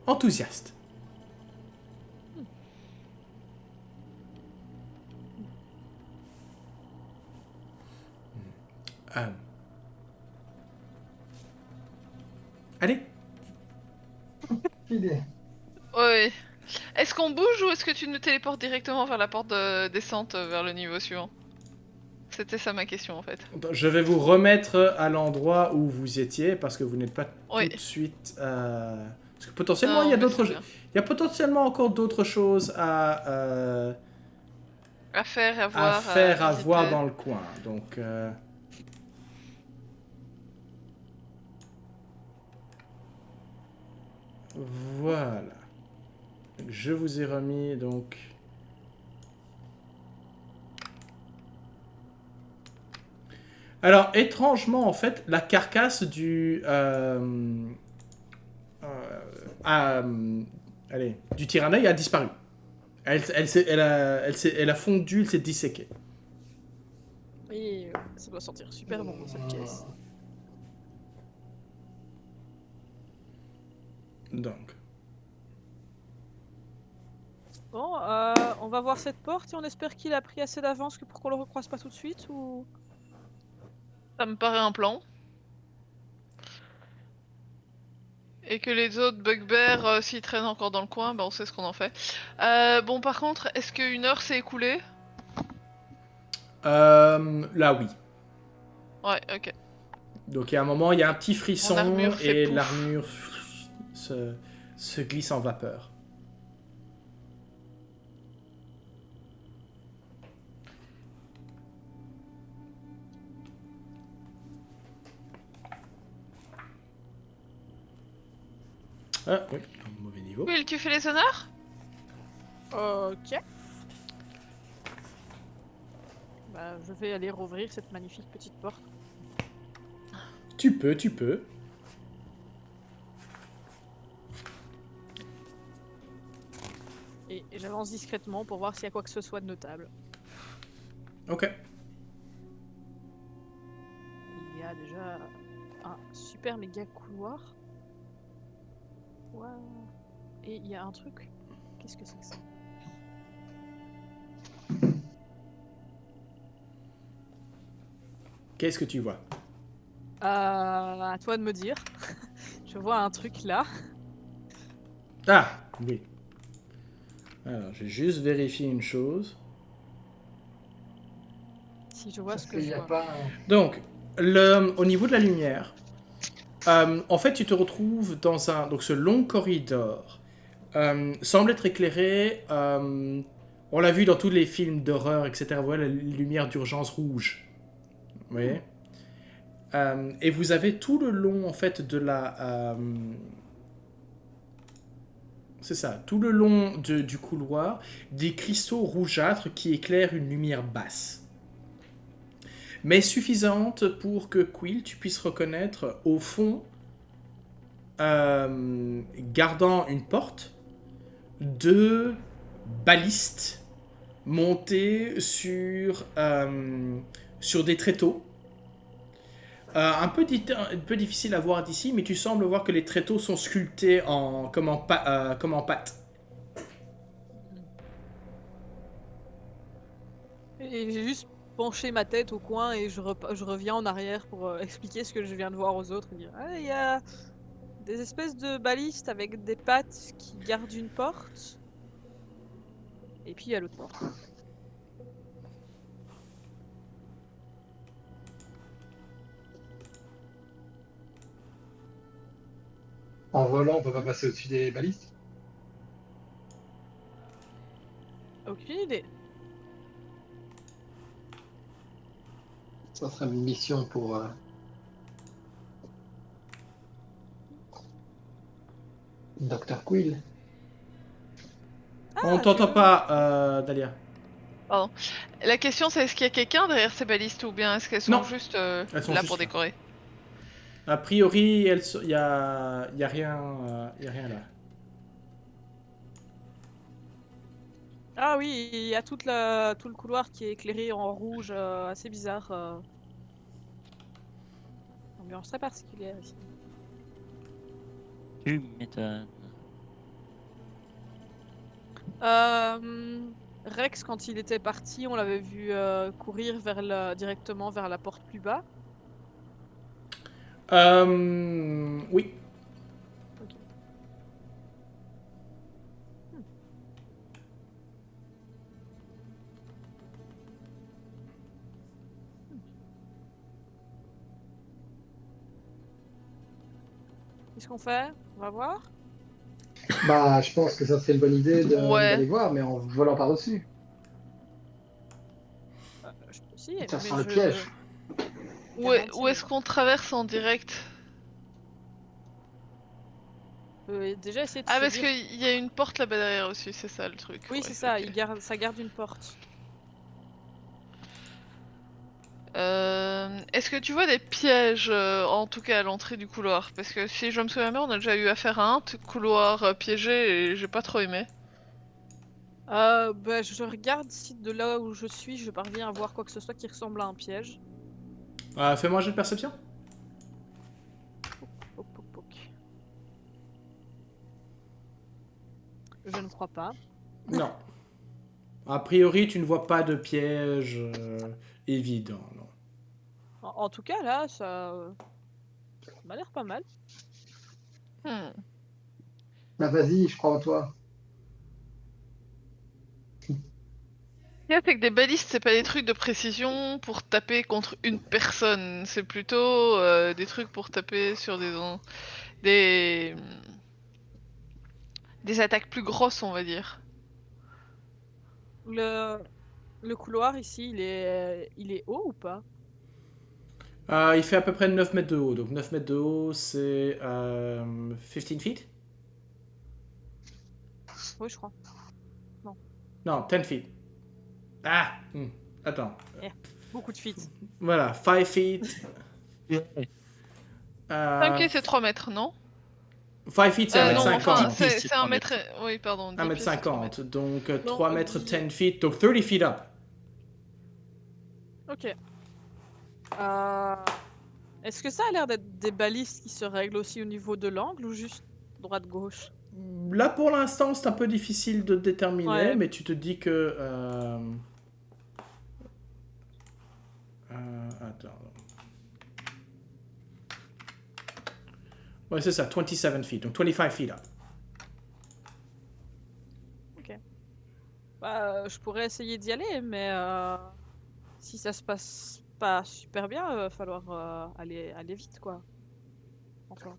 Enthousiaste. Euh. Allez, Idée. Oui. Est-ce qu'on bouge ou est-ce que tu nous téléportes directement vers la porte de descente vers le niveau suivant? C'était ça ma question en fait. je vais vous remettre à l'endroit où vous étiez parce que vous n'êtes pas Oui. tout de suite. Parce que potentiellement, Non, il y a mais d'autres. c'est bien. Il y a potentiellement encore d'autres choses À faire, à à voir, faire, à visiter. voir dans le coin. Donc. Voilà. Donc, je vous ai remis donc. Alors, étrangement, en fait, la carcasse du. Allez, du tyrannoïde a disparu. Elle a fondu, elle s'est disséquée. Et ça doit sentir super bon dans cette pièce. Donc. Bon, on va voir cette porte et on espère qu'il a pris assez d'avance pour qu'on le recroise pas tout de suite ou... Ça me paraît un plan. Et que les autres bugbears, s'ils traînent encore dans le coin, bah on sait ce qu'on en fait. Bon, par contre, est-ce qu'une heure s'est écoulée? Là, oui. Ouais, ok. Donc, il y a un moment, il y a un petit frisson Mon armure fait et pouf. l'armure se glisse en vapeur. Ah, oui, mauvais niveau. Will, tu fais les honneurs? Ok. Bah, je vais aller rouvrir cette magnifique petite porte. Tu peux. Et j'avance discrètement pour voir s'il y a quoi que ce soit de notable. Ok. Il y a déjà un super méga couloir. Wow. Et il y a un truc. Qu'est-ce que c'est que ça? Qu'est-ce que tu vois? À toi de me dire. Je vois un truc là. Ah, oui. Alors, j'ai juste vérifié une chose. Si je vois Parce ce que qu'il je n'y a vois. pas. Donc, au niveau de la lumière, en fait, tu te retrouves dans un... Donc, ce long corridor semble être éclairé... on l'a vu dans tous les films d'horreur, etc. Voilà, la lumière d'urgence rouge. Vous voyez et vous avez tout le long, en fait, de la... c'est ça, tout le long du couloir, des cristaux rougeâtres qui éclairent une lumière basse. Mais suffisante pour que Quill, tu puisses reconnaître au fond, gardant une porte, deux balistes montés sur des tréteaux. Un peu difficile à voir d'ici, mais tu sembles voir que les tréteaux sont sculptés comme en pâte. Et j'ai juste penché ma tête au coin et je reviens en arrière pour expliquer ce que je viens de voir aux autres. Et dire, ah, il y a des espèces de balistes avec des pattes qui gardent une porte. Et puis il y a l'autre porte. En volant, on peut pas passer au-dessus des balistes. Aucune idée. Ça serait une mission pour. Dr. Quill. On Ah, t'entend je- pas, Dahlia. Pardon. La question c'est est-ce qu'il y a quelqu'un derrière ces balistes ou bien est-ce qu'elles sont Non. juste Elles sont là juste pour là. décorer? A priori, il y a rien, y a rien là. Ah oui, il y a tout le couloir qui est éclairé en rouge, assez bizarre. Ambiance très particulière ici. Tu m'étonnes. Rex, quand il était parti, on l'avait vu courir directement vers la porte plus bas. Oui. Ok. Qu'est-ce qu'on fait? On va voir. Bah, je pense que ça serait une bonne idée Ouais. d'aller voir, mais en volant par-dessus. Je peux aussi, Ça mais sent le piège. Où est-ce qu'on traverse en direct? Déjà essayer de Ah se parce dire. qu'il y a une porte là-bas derrière aussi, c'est ça le truc. Oui, Ouais, c'est ça. ok. Ça garde une porte. Est-ce que tu vois des pièges, en tout cas à l'entrée du couloir? Parce que si je me souviens bien, on a déjà eu affaire à un couloir piégé et j'ai pas trop aimé. Bah, je regarde si de là où je suis, je parviens à voir quoi que ce soit qui ressemble à un piège. Fais-moi un jet de perception. Poc, poc, poc. Je ne crois pas. Non. A priori, tu ne vois pas de piège évident, non. En tout cas, là, ça m'a l'air pas mal. Hmm. Bah, vas-y, je crois en toi. Ce qu'il y a, c'est que des balistes, c'est pas des trucs de précision pour taper contre une personne. C'est plutôt des trucs pour taper sur des, des attaques plus grosses, on va dire. Le, le couloir ici, il est haut ou pas? Il fait à peu près 9 mètres de haut. Donc 9 mètres de haut, c'est 15 feet. Oui, je crois. Non, 10 feet. Ah attends. Beaucoup de feet. Voilà, 5 feet. 5 c'est 3 mètres, non? 5 feet, c'est Non, 1m50. enfin, c'est c'est 1 3 mètre. Oui, pardon. 10 pieds, c'est 3 mètres. 1m50. Donc Non, 3 mètres, 10. 10 feet. Donc 30 feet up. Ok. Est-ce que ça a l'air d'être des balistes qui se règlent aussi au niveau de l'angle ou juste droite-gauche? Là, pour l'instant, c'est un peu difficile de déterminer, Ouais. mais tu te dis que... attends. Ouais, c'est ça, 27 feet, donc 25 feet up. Bah, je pourrais essayer d'y aller, mais si ça se passe pas super bien, va falloir aller vite, quoi. Enfin.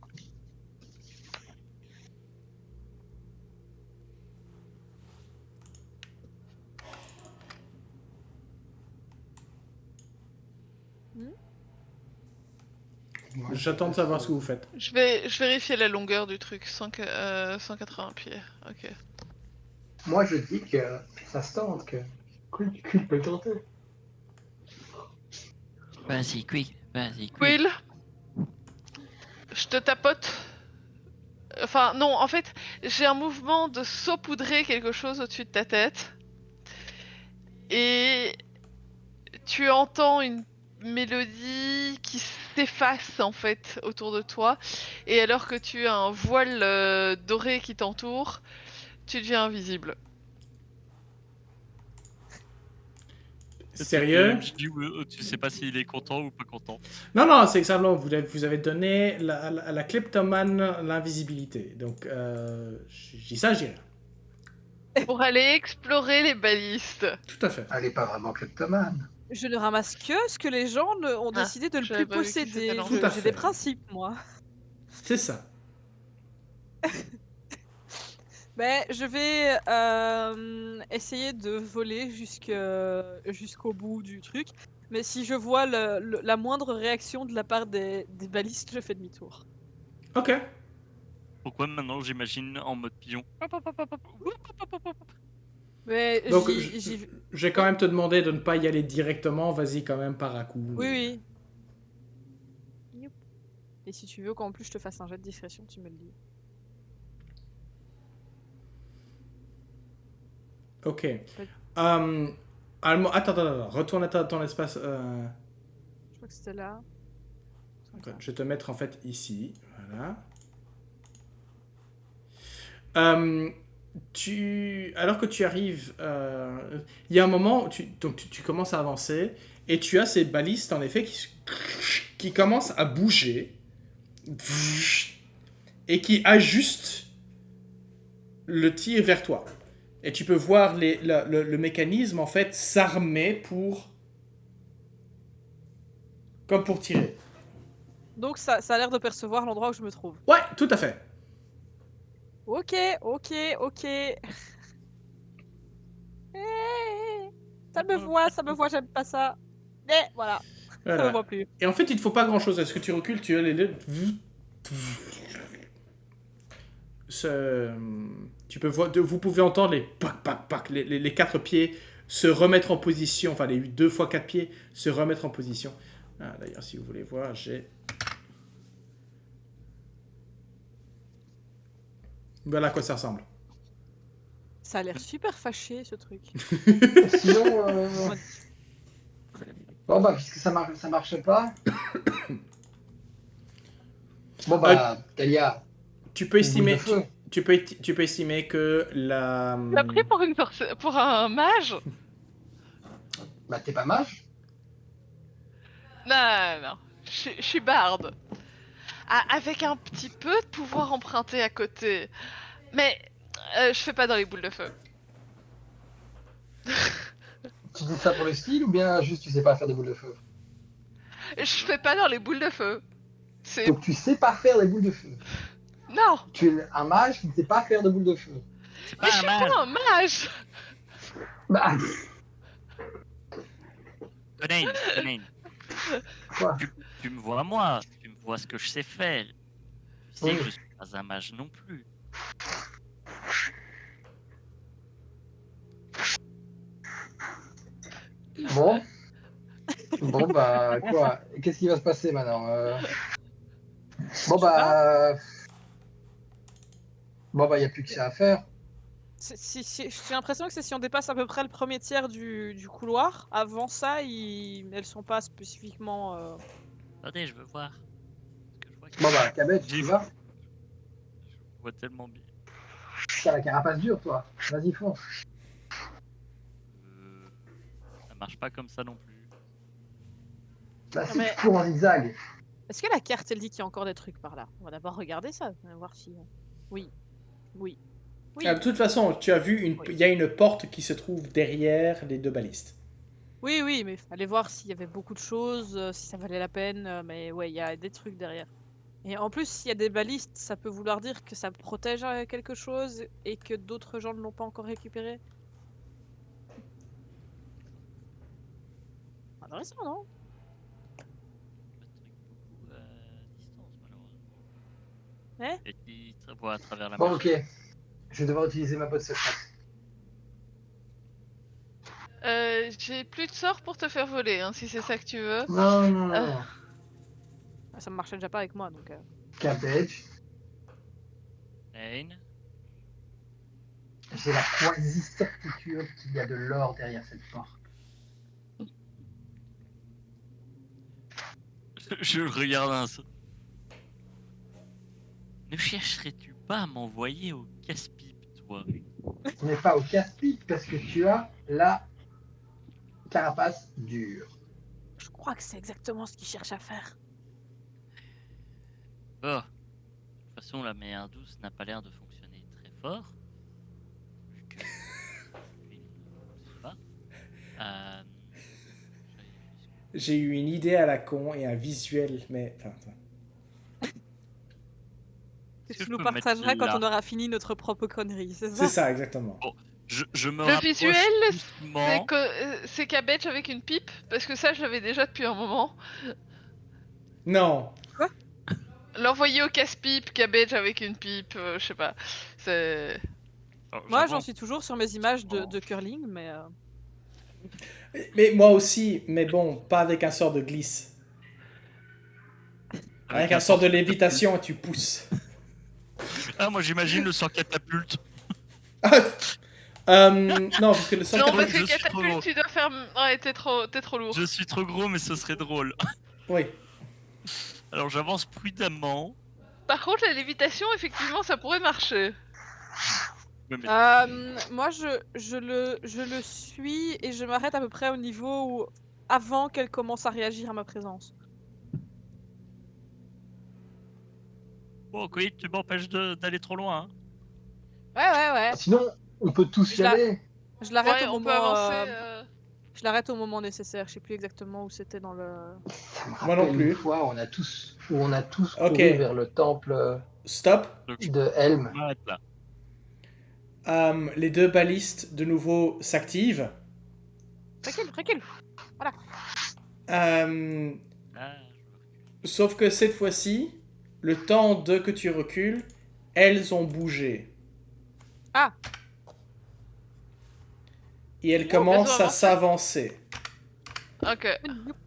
J'attends de savoir ce que vous faites. Je vais vérifier la longueur du truc. 180 pieds. Ok. Moi, je dis que ça se tente, que Quill peut tenter. Vas-y, quick, vas-y, quick. Quill, je te tapote. Enfin, non, en fait, j'ai un mouvement de saupoudrer quelque chose au-dessus de ta tête. Et tu entends une mélodie qui s'efface en fait autour de toi. Et alors que tu as un voile doré qui t'entoure, tu deviens invisible. Sérieux? Je dis, tu sais pas s'il est content ou pas content. Non, non, c'est que simplement, vous avez donné à la kleptomane l'invisibilité. Donc, je dis ça, je dis rien. Pour aller explorer les balistes. Tout à fait. Elle est pas vraiment kleptomane. Je ne ramasse que ce que les gens ont Ah, décidé de ne j'avais plus pas vu qui c'était posséder. dans le jeu. Tout à J'ai fait. des principes, moi. C'est ça. Mais je vais essayer de voler jusqu'au bout du truc. Mais si je vois la moindre réaction de la part des balistes, je fais demi-tour. Ok. Pourquoi maintenant j'imagine en mode pigeon? Mais Donc, j'y- je vais quand même te demander de ne pas y aller directement. Vas-y quand même par à coup. Oui, oui. Youp. Et si tu veux qu'en plus je te fasse un jet de discrétion, tu me le dis. Ok. Attends. Retourne à ton espace. Je crois que c'était là. Je vais te mettre en fait ici. Voilà. Alors que tu arrives, il y a un moment où tu commences à avancer et tu as ces balistes en effet qui commencent à bouger et qui ajustent le tir vers toi. Et tu peux voir le mécanisme en fait s'armer comme pour tirer. Donc ça a l'air de percevoir l'endroit où je me trouve. Ouais, tout à fait. Ok. Ça me voit, j'aime pas ça. Mais voilà, ça me Voilà. voit plus. Et en fait, il ne faut pas grand chose. Est-ce que tu recules, tu as vous pouvez entendre les pac, les 4 pieds se remettre en position, enfin les 2 fois 4 pieds se remettre en position. Ah, d'ailleurs, si vous voulez voir, j'ai... Voilà à quoi ça ressemble. Ça a l'air super fâché ce truc. Sinon, bon bah, puisque ça marche pas. Bon bah, Talia, Tu peux estimer, boule de feu. tu peux estimer que la... Tu l'as pris pour un mage? Bah, t'es pas mage. Non. Je suis barde. Ah, avec un petit peu de pouvoir emprunté à côté. Mais je fais pas dans les boules de feu. Tu dis ça pour le style ou bien juste tu sais pas faire des boules de feu? Je fais pas dans les boules de feu. C'est... Donc tu sais pas faire des boules de feu. Non, Tu es un mage qui ne sait pas faire de boules de feu. C'est mais je pas suis un mage. pas un mage. Bah, Conan, quoi? tu me vois moi, tu me vois ce que je sais faire. Tu sais Oui. que je suis pas un mage non plus. Bon. Bon bah quoi? Qu'est-ce qui va se passer maintenant? Bon bah. Bon bah y a plus que ça à faire. J'ai l'impression que c'est si on dépasse à peu près le premier tiers du couloir. Avant ça, elles sont pas spécifiquement. Attendez, je veux voir. Parce que je vois que- Bon bah Cabet, tu vas? Je vois tellement bien. T'as la carapace dure, toi. Vas-y, fonce. Ça marche pas comme ça non plus. Bah, si mais- tu cours en zigzag. Est-ce que la carte, elle dit qu'il y a encore des trucs par là? On va d'abord regarder ça, on va voir si... Oui. Oui. Oui. De toute façon, tu as vu, Oui. il y a une porte qui se trouve derrière les deux balistes. Oui, oui, mais fallait voir s'il y avait beaucoup de choses, si ça valait la peine. Mais ouais, il y a des trucs derrière. Et en plus, s'il y a des balistes, ça peut vouloir dire que ça protège quelque chose et que d'autres gens ne l'ont pas encore récupéré. Intéressant, non? Pas de truc beaucoup à distance, malheureusement. Ouais. Et qui se voit à travers la Bon, magie. ok. Je vais devoir utiliser ma botte secrète. J'ai plus de sorts pour te faire voler, hein, si c'est ça que tu veux. Non, non, non. Ça marchait déjà pas avec moi, donc... Cabbage. Lane. J'ai la quasi-certitude qu'il y a de l'or derrière cette porte. Je regarde un saut. Ne chercherais-tu pas à m'envoyer au casse-pipe, toi? Tu n'es pas au casse-pipe parce que tu as la carapace dure. Je crois que c'est exactement ce qu'il cherche à faire. Oh. De toute façon, la mer douce n'a pas l'air de fonctionner très fort. Vu que... Je sais pas. J'ai eu une idée à la con et un visuel, mais... Enfin, attends. Que Est-ce que tu je nous peux mettre partageras quand là? on aura fini notre propre connerie, c'est ça? C'est ça, exactement. Je me Le rapproche visuel, doucement. c'est Cabbage avec une pipe, parce que ça, je l'avais déjà depuis un moment. Non. L'envoyer au casse-pipe, Cabbage avec une pipe, je sais pas. C'est... Alors, Moi, j'en j'avance. suis toujours sur mes images de curling, mais... Mais moi aussi, mais bon, pas avec un sort de glisse. Avec un sort de lévitation, tu pousses. Ah, moi j'imagine le sort catapulte. Non, parce que le sort Non, que parce je que suis trop catapulte, gros. tu dois faire... Ouais, t'es trop lourd. Je suis trop gros, mais ce serait drôle. Oui. Alors j'avance prudemment. Par contre, la lévitation, effectivement, ça pourrait marcher. Ouais, mais- moi, je le suis et je m'arrête à peu près au niveau où... avant qu'elle commence à réagir à ma présence. Bon, Quid, tu m'empêches d'aller trop loin. Hein. Ouais. Sinon, on peut tous y Je la- aller. Je l'arrête Ouais, au on peut moment... avancer... Je l'arrête au moment nécessaire. Je sais plus exactement où c'était dans le... Ça me Moi non rappelle plus. une fois où on a tous Ok. couru vers le temple Stop. Donc je de Helm. m'arrête là. Les deux balistes, de nouveau, s'activent. Tranquille. Euh, Ah, Sauf que cette fois-ci, le temps de que tu recules, elles ont bougé. Ah. Et elles Oh, commencent elles ont à s'avancer. Ok.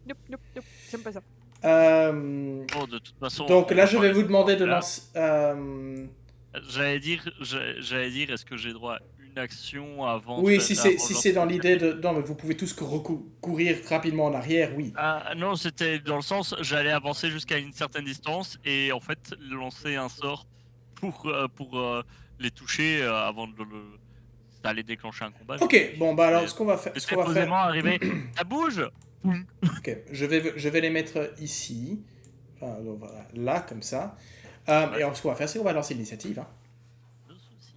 Nope. J'aime pas ça. bon, de toute façon. Donc on là, va je pas vais laisser vous demander de là. lancer... J'allais dire, est-ce que j'ai droit à une action avant Oui, de si avant c'est lancer dans l'idée l'initiative? de... Non, mais vous pouvez tous courir rapidement en arrière, oui. Ah non, c'était dans le sens, j'allais avancer jusqu'à une certaine distance et en fait lancer un sort pour les toucher avant de ça allait déclencher un combat. Ok, bon, bah alors, ce qu'on va faire... Et très posément arriver, ça bouge. Ok, je vais les mettre ici. Enfin, donc voilà, là, comme ça. Et alors, ce qu'on va faire, c'est qu'on va lancer l'initiative. Hein. Deux soucis.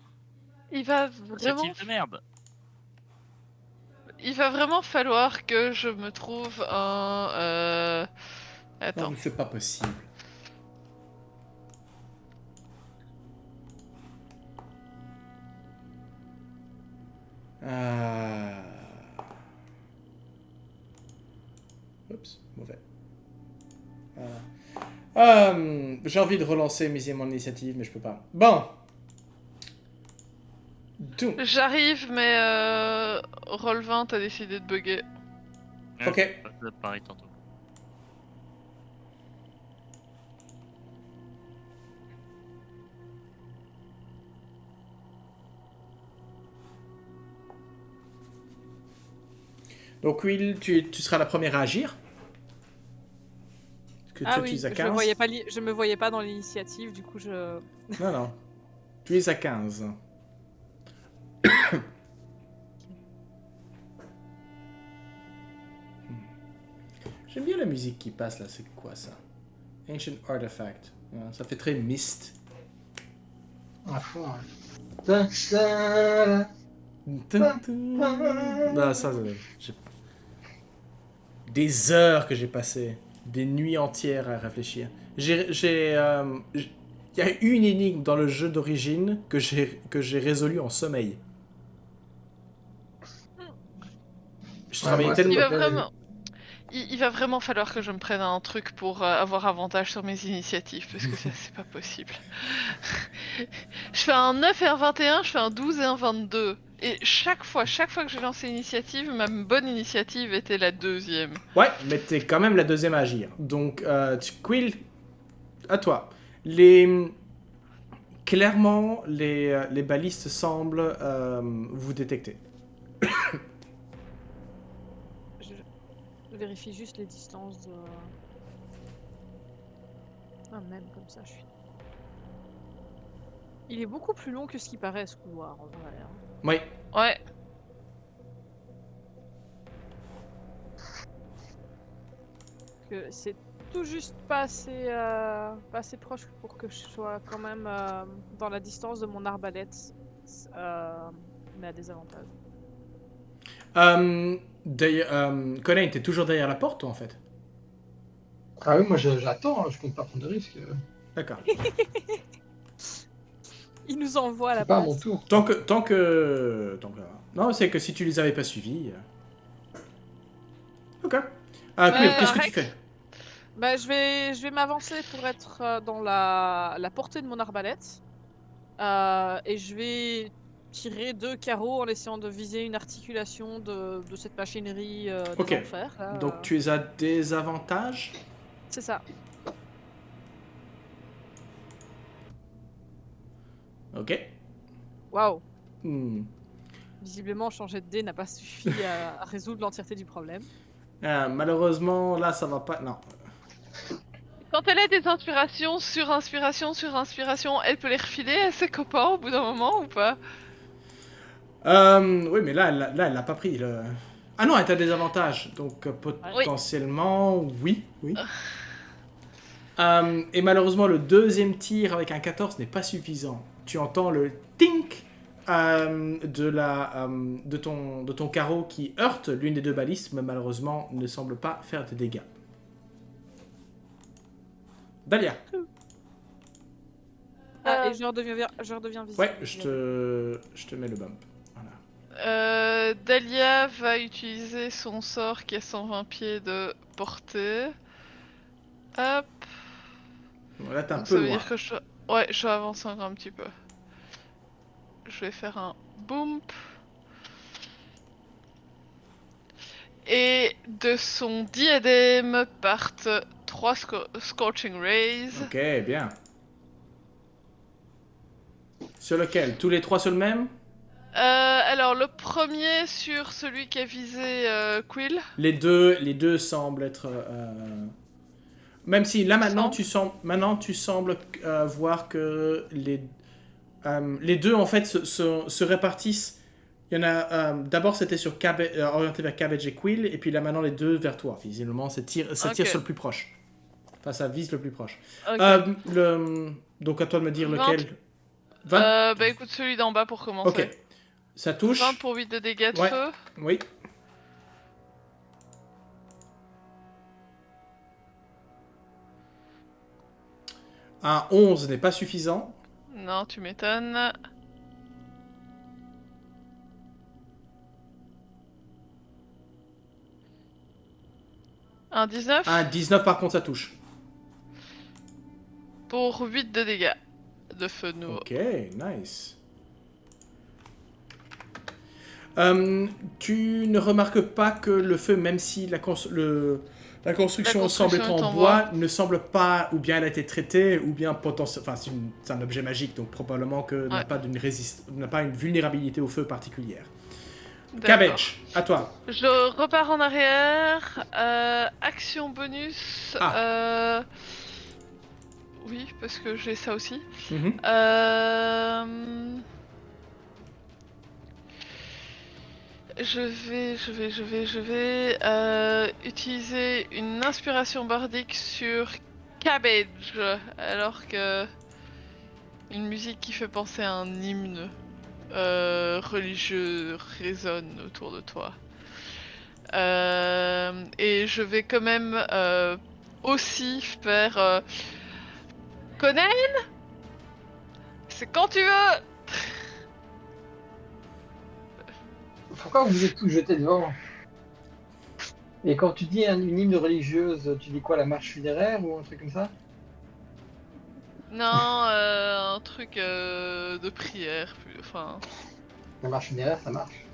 Il va vraiment... Initiative de merde. Il va vraiment falloir que je me trouve un... Non, Attends. mais c'est pas possible. Oups, mauvais. J'ai envie de relancer mon initiative, mais je peux pas. Bon. Donc, J'arrive, mais Roll20 a décidé de bugger. Ok. Ça pareil tantôt. donc Will, tu seras la première à agir. Parce que Ah toi, oui, tu es à je 15. me voyais pas dans l'initiative, du coup je... Non. Tu es à 15. J'aime bien la musique qui passe là, c'est quoi ça? Ancient Artifact. Ça fait très Myst. À fond. Ta, ta, Non, ça, j'ai des heures que j'ai passées, des nuits entières à réfléchir. Il y a une énigme dans le jeu d'origine que j'ai résolue en sommeil. Je travaillais moi, tellement. Il va c'est- vraiment... Il va vraiment falloir que je me prenne un truc pour avoir avantage sur mes initiatives, parce que ça, c'est pas possible. Je fais un 9 et un 21, je fais un 12 et un 22. Et chaque fois que j'ai lancé l'initiative, ma bonne initiative était la deuxième. Ouais, mais t'es quand même la deuxième à agir. Donc, Quill, à toi. Clairement, les balistes semblent vous détecter. Je vérifie juste les distances de... Ah, même comme ça, je suis... Il est beaucoup plus long que ce qui paraît, ce couloir, en vrai. Hein. Oui. Ouais. Que c'est tout juste pas assez proche pour que je sois quand même dans la distance de mon arbalète, mais à des avantages. Colin, t'es toujours derrière la porte, toi, en fait. Ah oui, moi j'attends, hein, je compte pas prendre de risques. D'accord. Il nous envoie à la C'est pas à place. mon tour. Tant que... Non, c'est que si tu les avais pas suivis... Ok. Quill, qu'est-ce que tu fais? Bah, je vais m'avancer pour être dans la portée de mon arbalète. Et je vais tirer 2 carreaux en essayant de viser une articulation de cette machinerie des Ok. enfers. Là, Donc tu es à désavantage. C'est ça. Ok. Waouh. Hmm. Visiblement, changer de dé n'a pas suffi à résoudre l'entièreté du problème. Malheureusement, là, ça va pas... Non. Quand elle a des inspirations sur inspiration sur inspiration, elle peut les refiler à ses copains au bout d'un moment ou pas? Oui, mais là, elle l'a pas pris. Ah non, elle est à désavantage. Donc potentiellement, oui. Et malheureusement, le deuxième tir avec un 14 n'est pas suffisant. Tu entends le tink de ton carreau qui heurte l'une des deux balistes, mais malheureusement ne semble pas faire de dégâts. Dahlia. Et je redeviens visible. Ouais, je te mets le bump. Voilà. Dahlia va utiliser son sort qui a 120 pieds de portée. Hop. Bon, là, t'es un Donc peu ça veut loin. dire que je dois avancer encore un petit peu. Je vais faire un boom. Et de son diadème partent 3 Scorching Rays. Ok, bien. Sur lequel? Tous les trois sur le même? Alors le premier sur celui qui a visé Quill. Les deux semblent être... Même si là maintenant tu sembles voir que les deux en fait se répartissent. Il y en a d'abord c'était sur orienté vers Cabbage et Quill et puis là maintenant les deux vers toi. Visiblement ça tire sur le plus proche. Enfin ça vise le plus proche. Okay. Donc à toi de me dire 20. lequel. Bah écoute celui d'en bas pour commencer. Ok. Ça touche. 20 pour 8 de dégâts de feu. Oui. Un 11 n'est pas suffisant. Non, tu m'étonnes. Un 19 Un 19 par contre ça touche. pour 8 de dégâts de feu de nouveau. Ok, nice. Tu ne remarques pas que le feu, même si la construction semble être en bois, ne semble pas, ou bien elle a été traitée, ou bien potentiellement, enfin c'est un objet magique, donc probablement que n'a pas une vulnérabilité au feu particulière. Cabbage, à toi. Je repars en arrière. Action bonus. Oui, parce que j'ai ça aussi. Je vais utiliser une inspiration bardique sur Cabbage, alors que une musique qui fait penser à un hymne religieux résonne autour de toi. Et je vais quand même aussi faire Conan, c'est quand tu veux. Pourquoi vous êtes tous jetés devant? Et quand tu dis une hymne religieuse, tu dis quoi, la marche funéraire ou un truc comme ça? Non, un truc de prière, enfin. La marche funéraire, ça marche.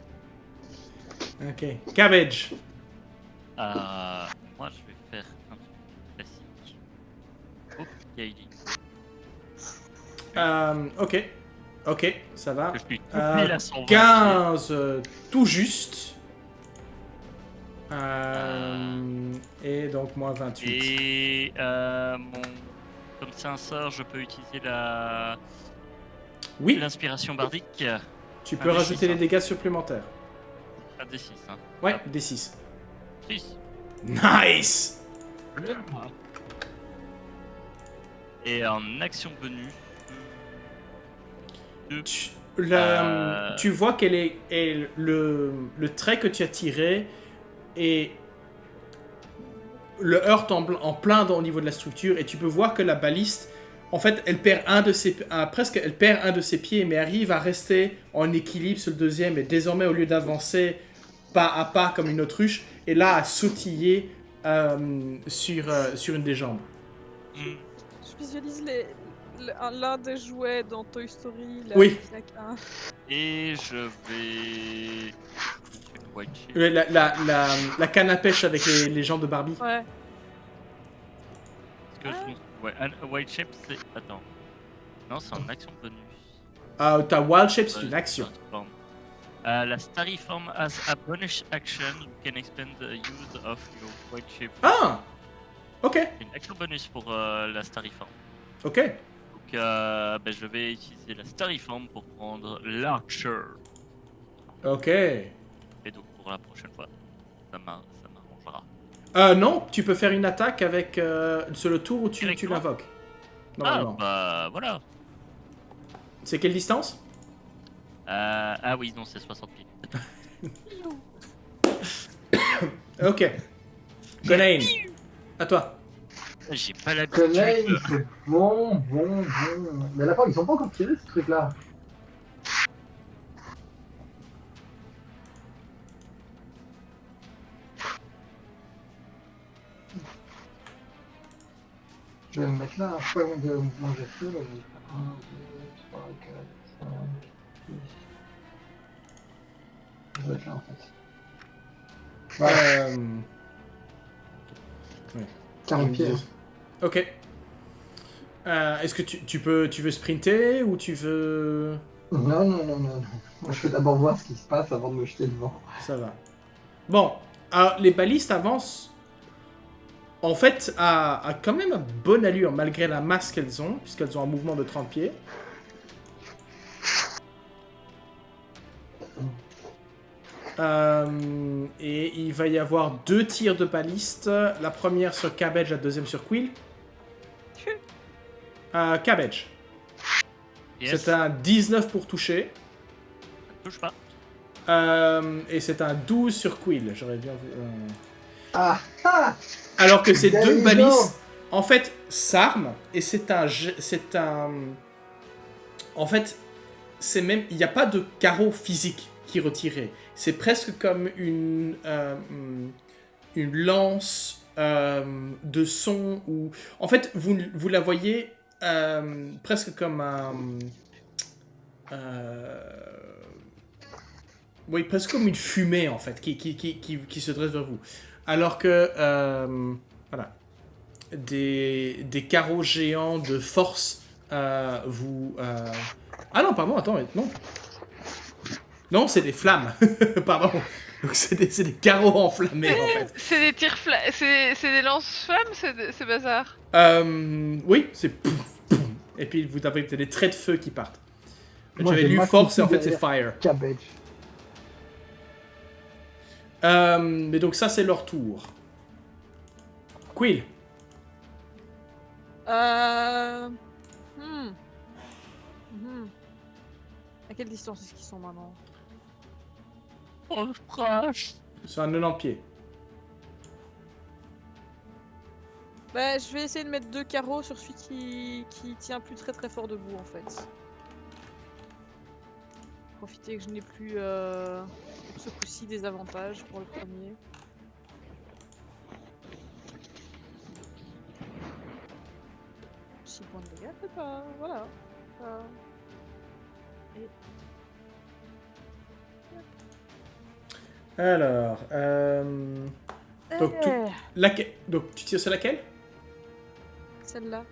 Ok. Cabbage. Moi, je vais faire un truc classique. Oh, Kaili. Ok. Ok, ça va. Je suis tout nul à 120. 15, tout juste. Et donc, moins 28. Et comme c'est un sort, je peux utiliser Oui, l'inspiration bardique. tu peux un rajouter D6, les hein. dégâts supplémentaires. Un D6. Hein. Ouais, Hop. D6. 6. Nice! Et en action bonus. Tu vois qu'elle est le trait que tu as tiré et le heurte en plein au niveau de la structure, et tu peux voir que la baliste, en fait, elle perd elle perd un de ses pieds, mais arrive à rester en équilibre sur le deuxième, et désormais, au lieu d'avancer pas à pas comme une autruche, et là à sautiller sur une des jambes. Je visualise l'un des jouets dans Toy Story. Là, Oui. Et je vais. White Shape. La canne à pêche avec les jambes de Barbie. Ouais. Est-ce que ouais, un White Shape, c'est. Attends. Non, c'est en action bonus. Ta Wild Shape, c'est une action. La Starry Form has a bonus action. You can expand the use of your White Shape. Ah! Ok, Une action bonus pour la Starry Form. ok. Donc, je vais utiliser la Starry Form pour prendre l'Archer. Ok. Et donc, pour la prochaine fois, ça m'arrangera. Non, tu peux faire une attaque avec sur le tour où tu Directement. l'invoques. Ah, Normalement. bah voilà. C'est quelle distance? Ah oui, non, c'est 60 pieds. Ok. Conan, à toi. J'ai pas l'habitude. Conan, c'est bon. Mais là, ils sont pas encore tirés, ce truc-là. Je vais me mettre là, après de manger feu. 1, 2, 3, 4, 5, 6. Je vais être là en fait. Voilà, 40 pieds. Ok. Est-ce que tu veux sprinter ou tu veux... Non. Moi, je vais d'abord voir ce qui se passe avant de me jeter devant. Ça va. Bon, alors, les balistes avancent en fait à quand même une bonne allure malgré la masse qu'elles ont, puisqu'elles ont un mouvement de 30 pieds. Et il va y avoir 2 tirs de baliste. La première sur Cabbage, la deuxième sur Quill. Cabbage. Yes. C'est un 19 pour toucher. Touche pas. Et c'est un 12 sur Quill. J'aurais bien vu. Ah. Alors que ces deux Intelligent. balistes, en fait, s'arment. Et c'est un. En fait, c'est même. Il n'y a pas de carreau physique qui est retiré. C'est presque comme une lance de son. Ou... En fait, vous la voyez presque comme un. Oui, presque comme une fumée en fait qui se dresse vers vous. Alors que voilà, des carreaux géants de force vous. Ah non, pardon, attends, non. Non, c'est des flammes. Pardon. Donc c'est des carreaux enflammés en fait. C'est des tirs c'est des lance-flammes, c'est bazar. Oui, c'est pouf, pouf. Et puis vous avez des traits de feu qui partent. Moi, J'avais j'ai lu ma force et en fait copie c'est fire. Cabbage. Mais donc ça, c'est leur tour. Quill. Hmm. Mhm. À quelle distance est-ce qu'ils sont maintenant? Oh, proche. C'est un 90 pieds. Bah, je vais essayer de mettre 2 carreaux sur celui qui tient plus très très fort debout en fait. Profiter que je n'ai plus ce coup-ci des avantages pour le premier. Points de dégâts, c'est pas. Voilà. Et... Alors, donc, donc tu tires sur laquelle? Celle-là.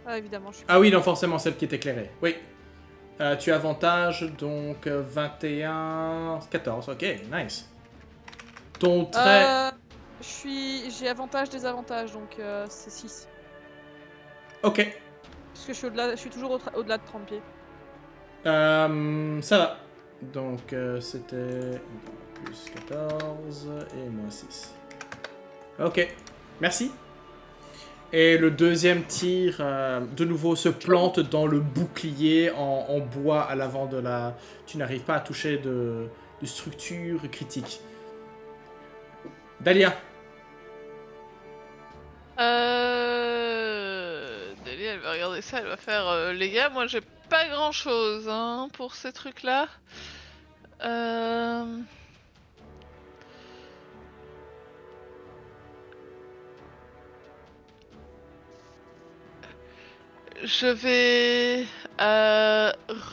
Ah, évidemment, je suis. Ah oui, non, forcément, celle qui est éclairée. Oui. Tu as avantage, donc 21... 14, ok, nice. Ton trait... J'ai avantage, désavantage, donc c'est 6. Ok. Parce que je suis toujours au-delà de 30 pieds. Ça va. Donc, c'était plus 14 et moins 6. Ok, merci. Et le deuxième tir, de nouveau, se plante dans le bouclier en bois à l'avant de la... Tu n'arrives pas à toucher de structure critique. Dahlia. Delia, elle va regarder ça, elle va faire les gars, moi j'ai pas grand chose hein, pour ces trucs là. Je vais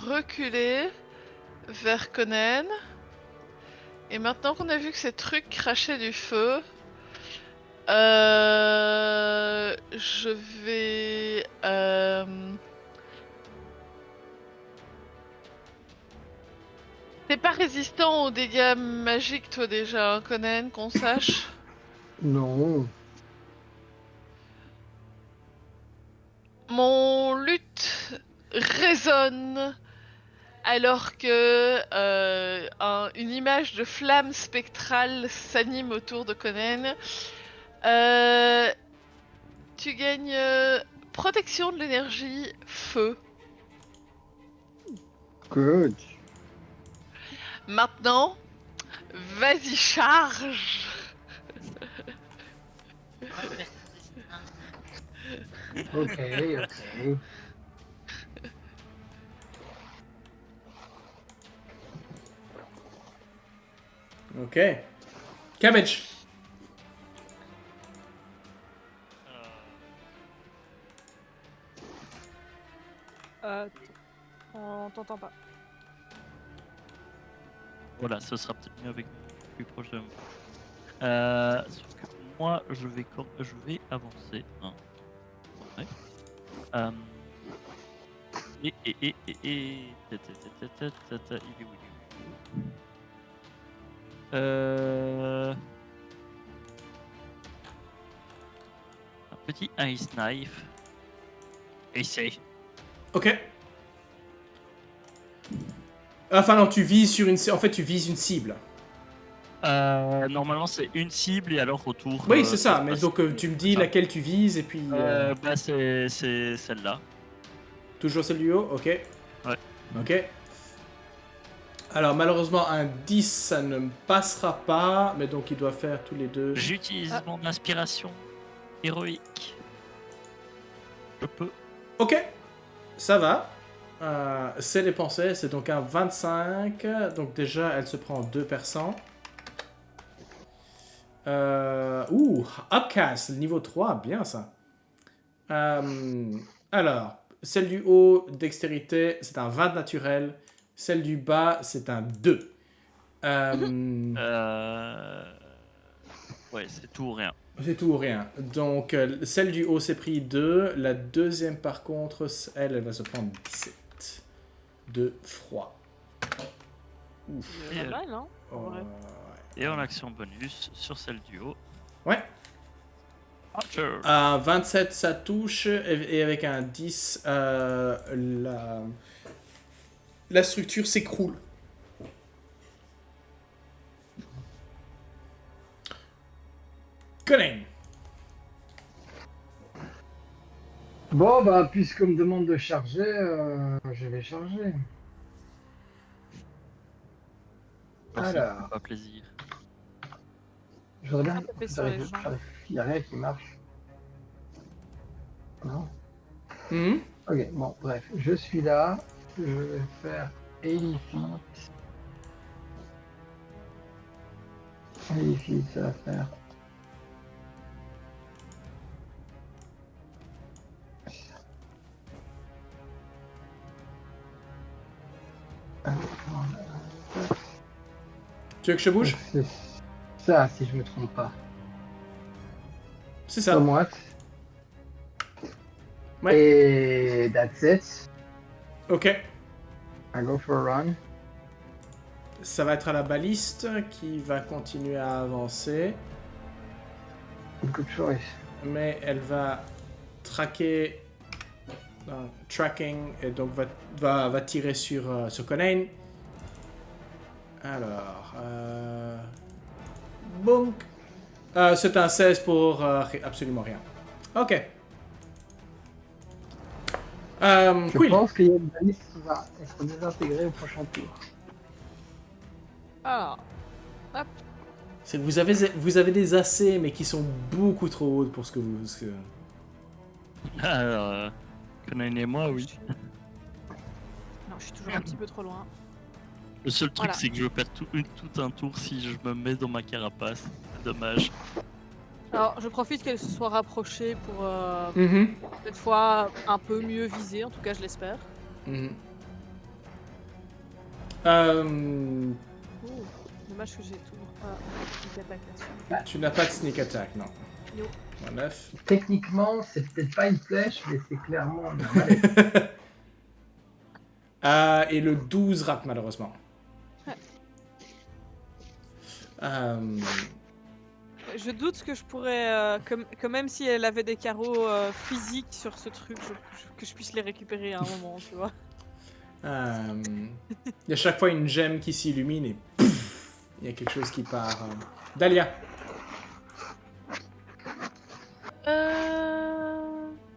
reculer vers Conan. Et maintenant qu'on a vu que ces trucs crachaient du feu, je vais... T'es pas résistant aux dégâts magiques toi déjà, hein, Conan, qu'on sache? Non. Mon luth résonne alors que une image de flamme spectrale s'anime autour de Conan. Tu gagnes protection de l'énergie feu. Good. Maintenant, vas-y charge. Ok, ok. Ok. Cabbage. On t'entend pas. Voilà, ce sera peut-être mieux avec plus proche de moi. Sauf que moi, je vais avancer. Hein. Ouais. Il est où, il est où Un petit ice knife. Essaye. Ok. Enfin non, tu vises sur une... En fait, tu vises une cible. Normalement, c'est une cible et alors autour. Oui, c'est ça. se Mais passe- donc, tu me dis ça. laquelle tu vises et puis... Bah, c'est celle-là. Toujours celle du haut. Ok. Ouais. Ok. Alors, malheureusement, un 10, ça ne me passera pas. Mais donc, il doit faire tous les deux. J'utilise mon inspiration héroïque. Je peux. Ok. Ça va. C'est dépensé. C'est donc un 25. Donc, déjà, elle se prend 2%. Upcast, niveau 3, bien ça. Alors, celle du haut, dextérité, c'est un 20 naturel. Celle du bas, c'est un 2. Ouais, c'est tout ou rien. C'est tout ou rien. Donc, celle du haut s'est pris 2. La deuxième, par contre, elle va se prendre 17. De froid. Ouf. C'est pas mal, hein? Oh, Ouais. Et en action bonus sur celle du haut. Ouais. Archer. À 27, ça touche. Et avec un 10, la structure s'écroule. Conan. Bon, bah, puisqu'on me demande de charger, je vais charger. Alors, Pas plaisir. je voudrais bien. Ça fait sur les gens. Il n'y a rien qui marche. Non. Mhm. Ok, bon, bref, je suis là. Je vais faire Elifit. Elifit, ça va faire. Tu veux que je bouge? C'est ça, si je me trompe pas. C'est ça. Somewhat. Ouais. Et that's it. Ok. I go for a run. Ça va être à la baliste qui va continuer à avancer. Good choice. Mais elle va traquer... tracking et donc va tirer sur Conan. Alors... Bonk. C'est un 16 pour absolument rien. Ok. Je Quill. pense qu'il y a une balise qui va être désintégrée au prochain tour. Alors, C'est que vous avez des AC mais qui sont beaucoup trop hautes pour ce que vous... Alors, Conan et moi, oui. non, je suis toujours un petit peu trop loin. Le seul truc, Voilà. c'est que je perds tout un tour si je me mets dans ma carapace. C'est dommage. Alors, je profite qu'elle se soit rapprochée pour Mhm. cette fois un peu mieux viser, en tout cas je l'espère. Mhm. Oh, dommage que j'ai toujours pas une attaque là-dessus. Tu n'as pas de sneak attack, non. Yo. 9. Techniquement, c'est peut-être pas une flèche, mais c'est clairement une balise. Et le 12 rate malheureusement. Ouais. Je doute que je pourrais, que même si elle avait des carreaux physiques sur ce truc, que je puisse les récupérer à un moment, tu vois. Il y a chaque fois une gemme qui s'illumine et pouf, il y a quelque chose qui part. Dahlia.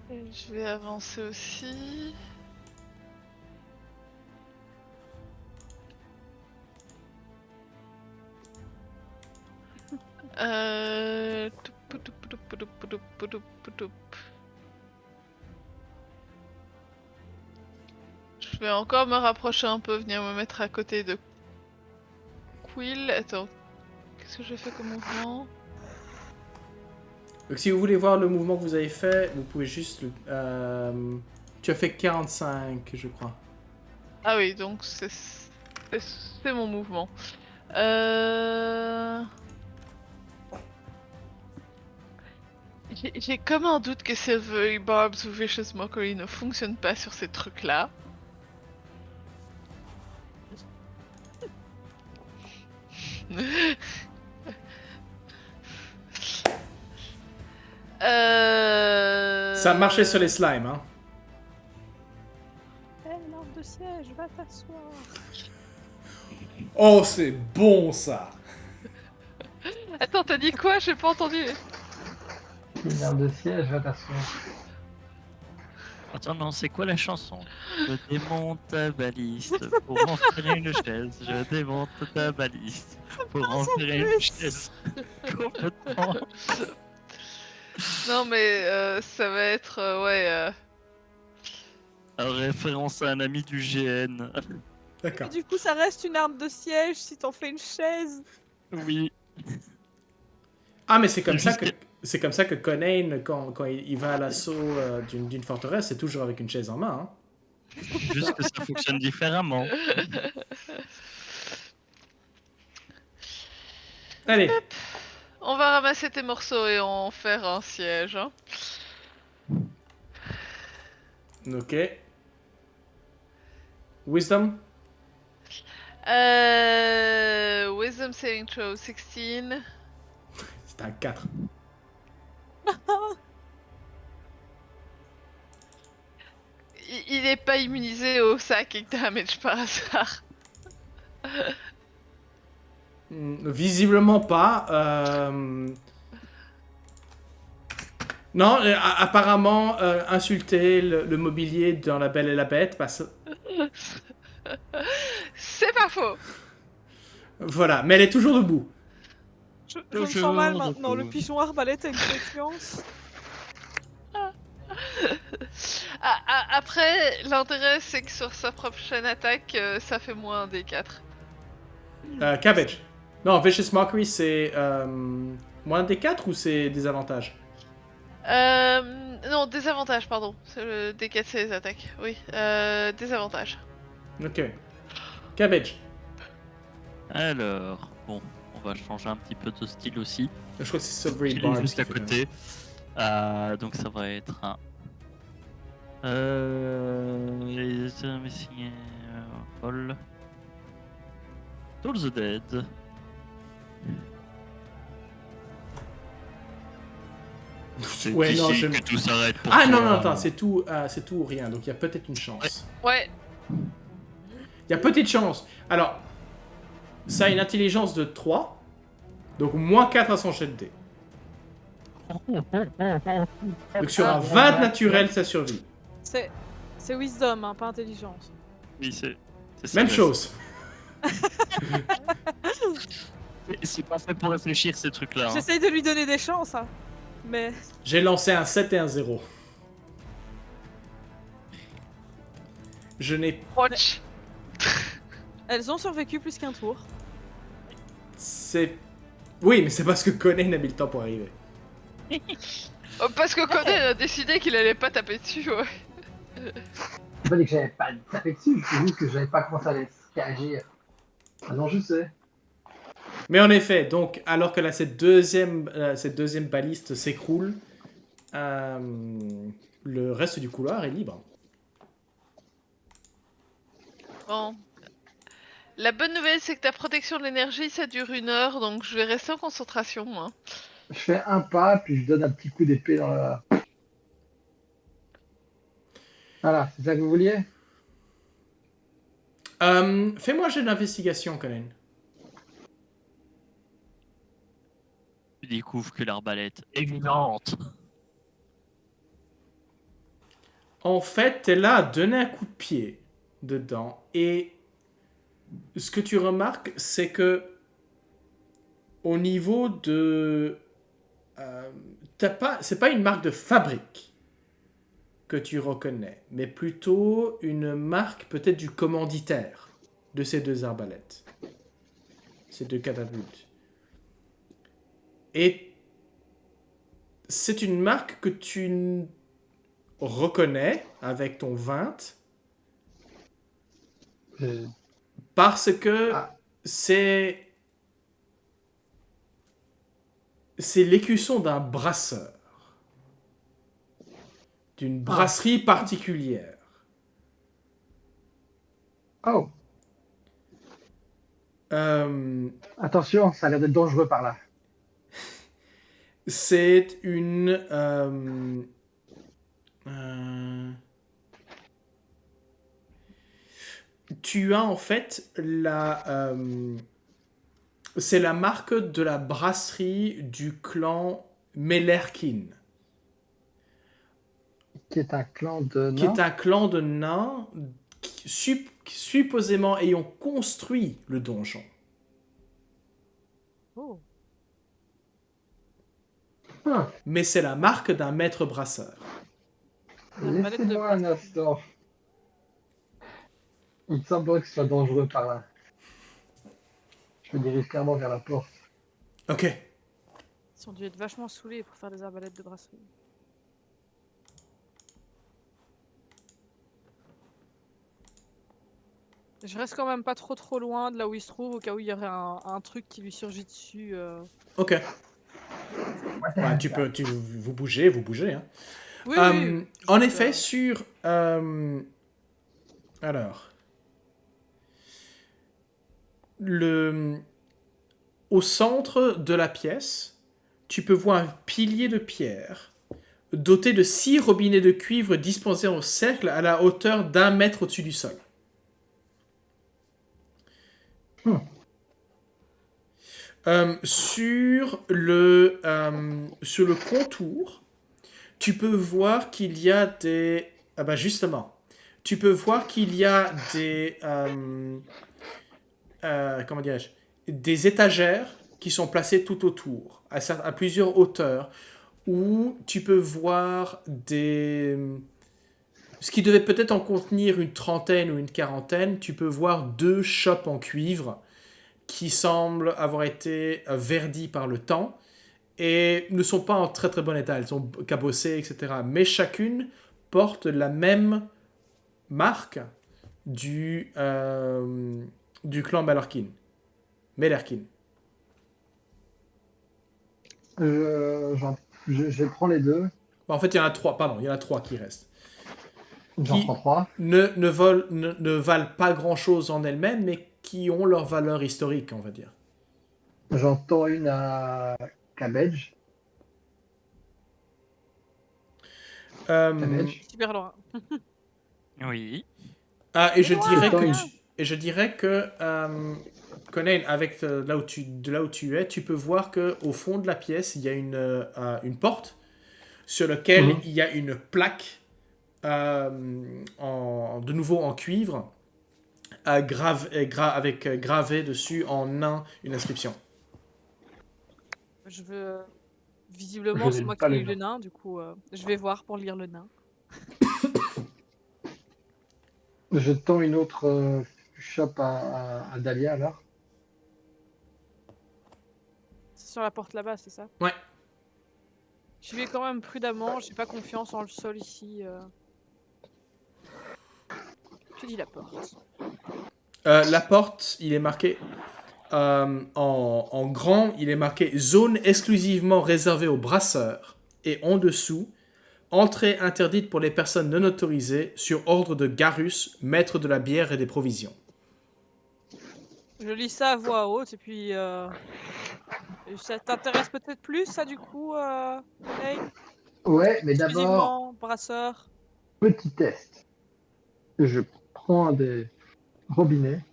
Et je vais avancer aussi. Toup, toup, toup, toup, toup, toup, toup. Je vais encore me rapprocher un peu, venir me mettre à côté de Quill. Attends, qu'est-ce que je fais comme mouvement? Donc si vous voulez voir le mouvement que vous avez fait, vous pouvez juste... tu as fait 45, je crois. Ah oui, donc c'est mon mouvement. J'ai comme un doute que Silvery Barbs ou Vicious Mockery ne fonctionnent pas sur ces trucs-là. Ça marchait sur les slimes, hein. Hé, l'arme de siège, va t'asseoir. Oh, c'est bon, ça. Attends, t'as dit quoi? J'ai pas entendu. Une arme de siège, va t'asseoir. Attends, non, c'est quoi la chanson? Je démonte ta baliste pour en faire une chaise. Je démonte ta baliste pour en faire une chaise. Complètement. Non mais ça va être En référence à un ami du GN. D'accord. Et du coup, ça reste une arme de siège si t'en fais une chaise. Oui. Ah, mais c'est comme ça Juste que... C'est comme ça que Conan, quand il va à l'assaut d'une forteresse, c'est toujours avec une chaise en main. Hein. Juste que ça fonctionne différemment. Allez. On va ramasser tes morceaux et en faire un siège. Hein. Ok. Wisdom. Wisdom saving throw 16. C'est un 4. Il est pas immunisé au psychic damage par hasard. Visiblement pas. Non, apparemment, insulter le mobilier dans La Belle et la Bête, parce... C'est pas faux. Voilà, mais elle est toujours debout. Je me Toujours sens mal de maintenant, le coup. pigeon arbalète a une confiance. Après, l'intérêt, c'est que sur sa prochaine attaque, ça fait moins un des 4. Cabbage. Non, Vicious Mockery, c'est moins des 4 ou c'est des avantages? Non, désavantage, pardon. C'est le D4, c'est les attaques. Oui, désavantage. Ok. Cabbage. Alors, bon, on va changer un petit peu de style aussi. Je crois que c'est Silvery Il est Barbs juste qui à fait côté. Donc ça va être un. Les messieurs. Paul. Toll the Dead. C'est Ouais, non, ici je- que tout s'arrête pour Ah toi. non, non, attends, c'est tout ou rien, donc il y a peut-être une chance. Ouais, Il y a petite chance. Alors, ça a une intelligence de 3, donc moins 4 à son jet de dés. Donc sur un 20 naturel, ça survit. C'est wisdom, hein, pas intelligence. Oui, c'est Même ça, chose. C'est pas fait pour réfléchir ces trucs-là. Hein. J'essaye de lui donner des chances, hein. Mais J'ai lancé un 7 et un 0. Je n'ai... watch. elles ont survécu plus qu'un tour. C'est... Oui, mais c'est parce que Conan a mis le temps pour arriver. Parce que Conan a décidé qu'il allait pas taper dessus, ouais. J'ai pas dit que j'avais pas tapé dessus, c'est juste que j'avais pas commencé à laisser agir. Ah non, je sais. Mais en effet, donc, alors que là, cette deuxième baliste s'écroule, le reste du couloir est libre. Bon. La bonne nouvelle, c'est que ta protection de l'énergie, ça dure 1 heure, donc je vais rester en concentration, moi. Je fais un pas, puis je donne un petit coup d'épée dans le... Voilà, c'est ça que vous vouliez? Fais-moi un jet d'investigation, Conan. Tu découvres que l'arbalète est vivante. En fait, t'es là à donner un coup de pied dedans, et ce que tu remarques, c'est que au niveau de... c'est pas une marque de fabrique que tu reconnais, mais plutôt une marque peut-être du commanditaire de ces deux arbalètes. Ces deux catapultes. Et c'est une marque que tu reconnais avec ton 20 parce que Ah. c'est l'écusson d'un brasseur. D'une brasserie particulière. Oh, attention, ça a l'air d'être dangereux par là. C'est une... tu as en fait la... c'est la marque de la brasserie du clan Melerkin, Qui est un clan de qui nains. est un clan de nains supposément ayant construit le donjon. Oh. Ah, Mais c'est la marque d'un maître brasseur. laissez-moi un instant. Il me semblerait que ce soit dangereux par là. Je me dirige clairement vers la porte. Ok. Ils ont dû être vachement saoulés pour faire des arbalètes de brasserie. Je reste quand même pas trop loin de là où il se trouve, au cas où il y aurait un truc qui lui surgit dessus. Ok. Bah, vous bougez. Hein. Oui, En effet, sur... alors... Au centre de la pièce, tu peux voir un pilier de pierre doté de 6 robinets de cuivre disposés en cercle à la hauteur d'1 mètre au-dessus du sol. Sur le contour, Tu peux voir qu'il y a des... Ah bah justement, tu peux voir qu'il y a des... comment dirais-je? Des étagères qui sont placées tout autour, à plusieurs hauteurs, où tu peux voir des... Ce qui devait peut-être en contenir une trentaine ou une quarantaine, tu peux voir 2 chopes en cuivre qui semblent avoir été verdis par le temps et ne sont pas en très très bon état. Elles sont cabossées, etc. Mais chacune porte la même marque du clan Malerkin. Melerkin. Je prends les 2. Bon, en fait, il y en a 3. Pardon, il y en a 3 qui restent. J'en prends 3. Ne valent pas grand-chose en elles-mêmes, mais qui ont leur valeur historique, on va dire. J'entends une à Cabbage. Cabbage. Super loin. Oui. Et je dirais Attends, que Conan, avec de là où tu es, tu peux voir que au fond de la pièce, il y a une porte sur laquelle il y a une plaque de nouveau en cuivre avec gravé dessus en nain une inscription. Je veux. Visiblement, Je c'est lis moi pas qui le lis le nain. nain, du coup, je vais voir pour lire le nain. Je tends une autre shop à Dahlia alors. C'est sur la porte là-bas, c'est ça? Ouais. J'y vais quand même prudemment, j'ai pas confiance en le sol ici. Tu dis la porte. La porte, il est marqué en grand, il est marqué zone exclusivement réservée aux brasseurs. Et en dessous, entrée interdite pour les personnes non autorisées sur ordre de Garus, maître de la bière et des provisions. Je lis ça à voix haute et puis. Ça t'intéresse peut-être plus, ça, du coup, Hey Ouais, mais d'abord, Exclusivement, brasseur. petit test. Je prends des robinets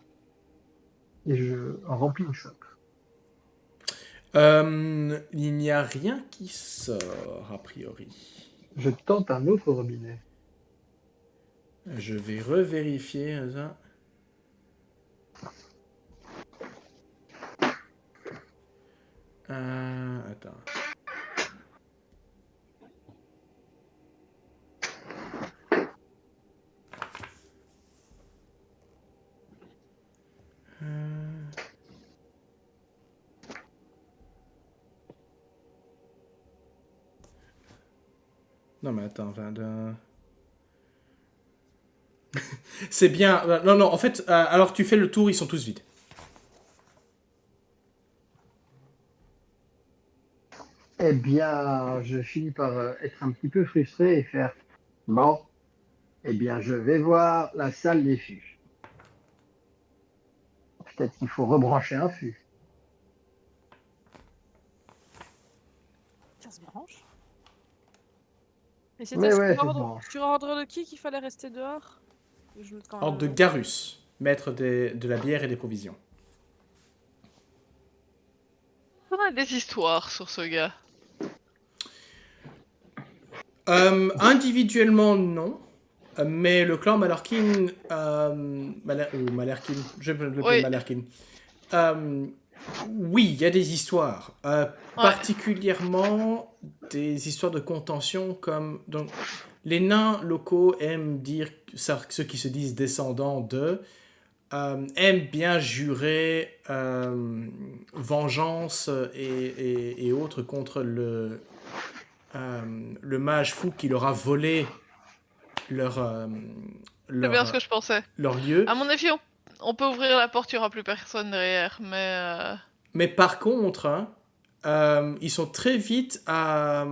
et je remplis une shop. Il n'y a rien qui sort, a priori. Je tente un autre robinet. Je vais revérifier ça. Attends. Non mais attends, 22... C'est bien. Non, non, en fait, alors tu fais le tour, ils sont tous vides. Eh bien, je finis par être un petit peu frustré et faire bon, eh bien, je vais voir la salle des fûts. Peut-être qu'il faut rebrancher un fût. Ça se branche. Et c'était Mais sur, ouais, ordre, sur ordre de qui qu'il fallait rester dehors? Je note quand même Ordre de le nom. Garus, maître de la bière et des provisions. On a des histoires sur ce gars. Individuellement, non. Mais le clan Malerkin... Malerkin, je peux l'appeler Oui. Malerkin. Oui, il y a des histoires. Particulièrement des histoires de contention comme... Donc, les nains locaux aiment dire, ceux qui se disent descendants de, aiment bien jurer vengeance et autres contre le mage fou qui leur a volé C'est bien ce que je pensais. leur lieu. À mon avis, on peut ouvrir la porte, il n'y aura plus personne derrière, mais... Mais par contre, hein, ils sont très vite à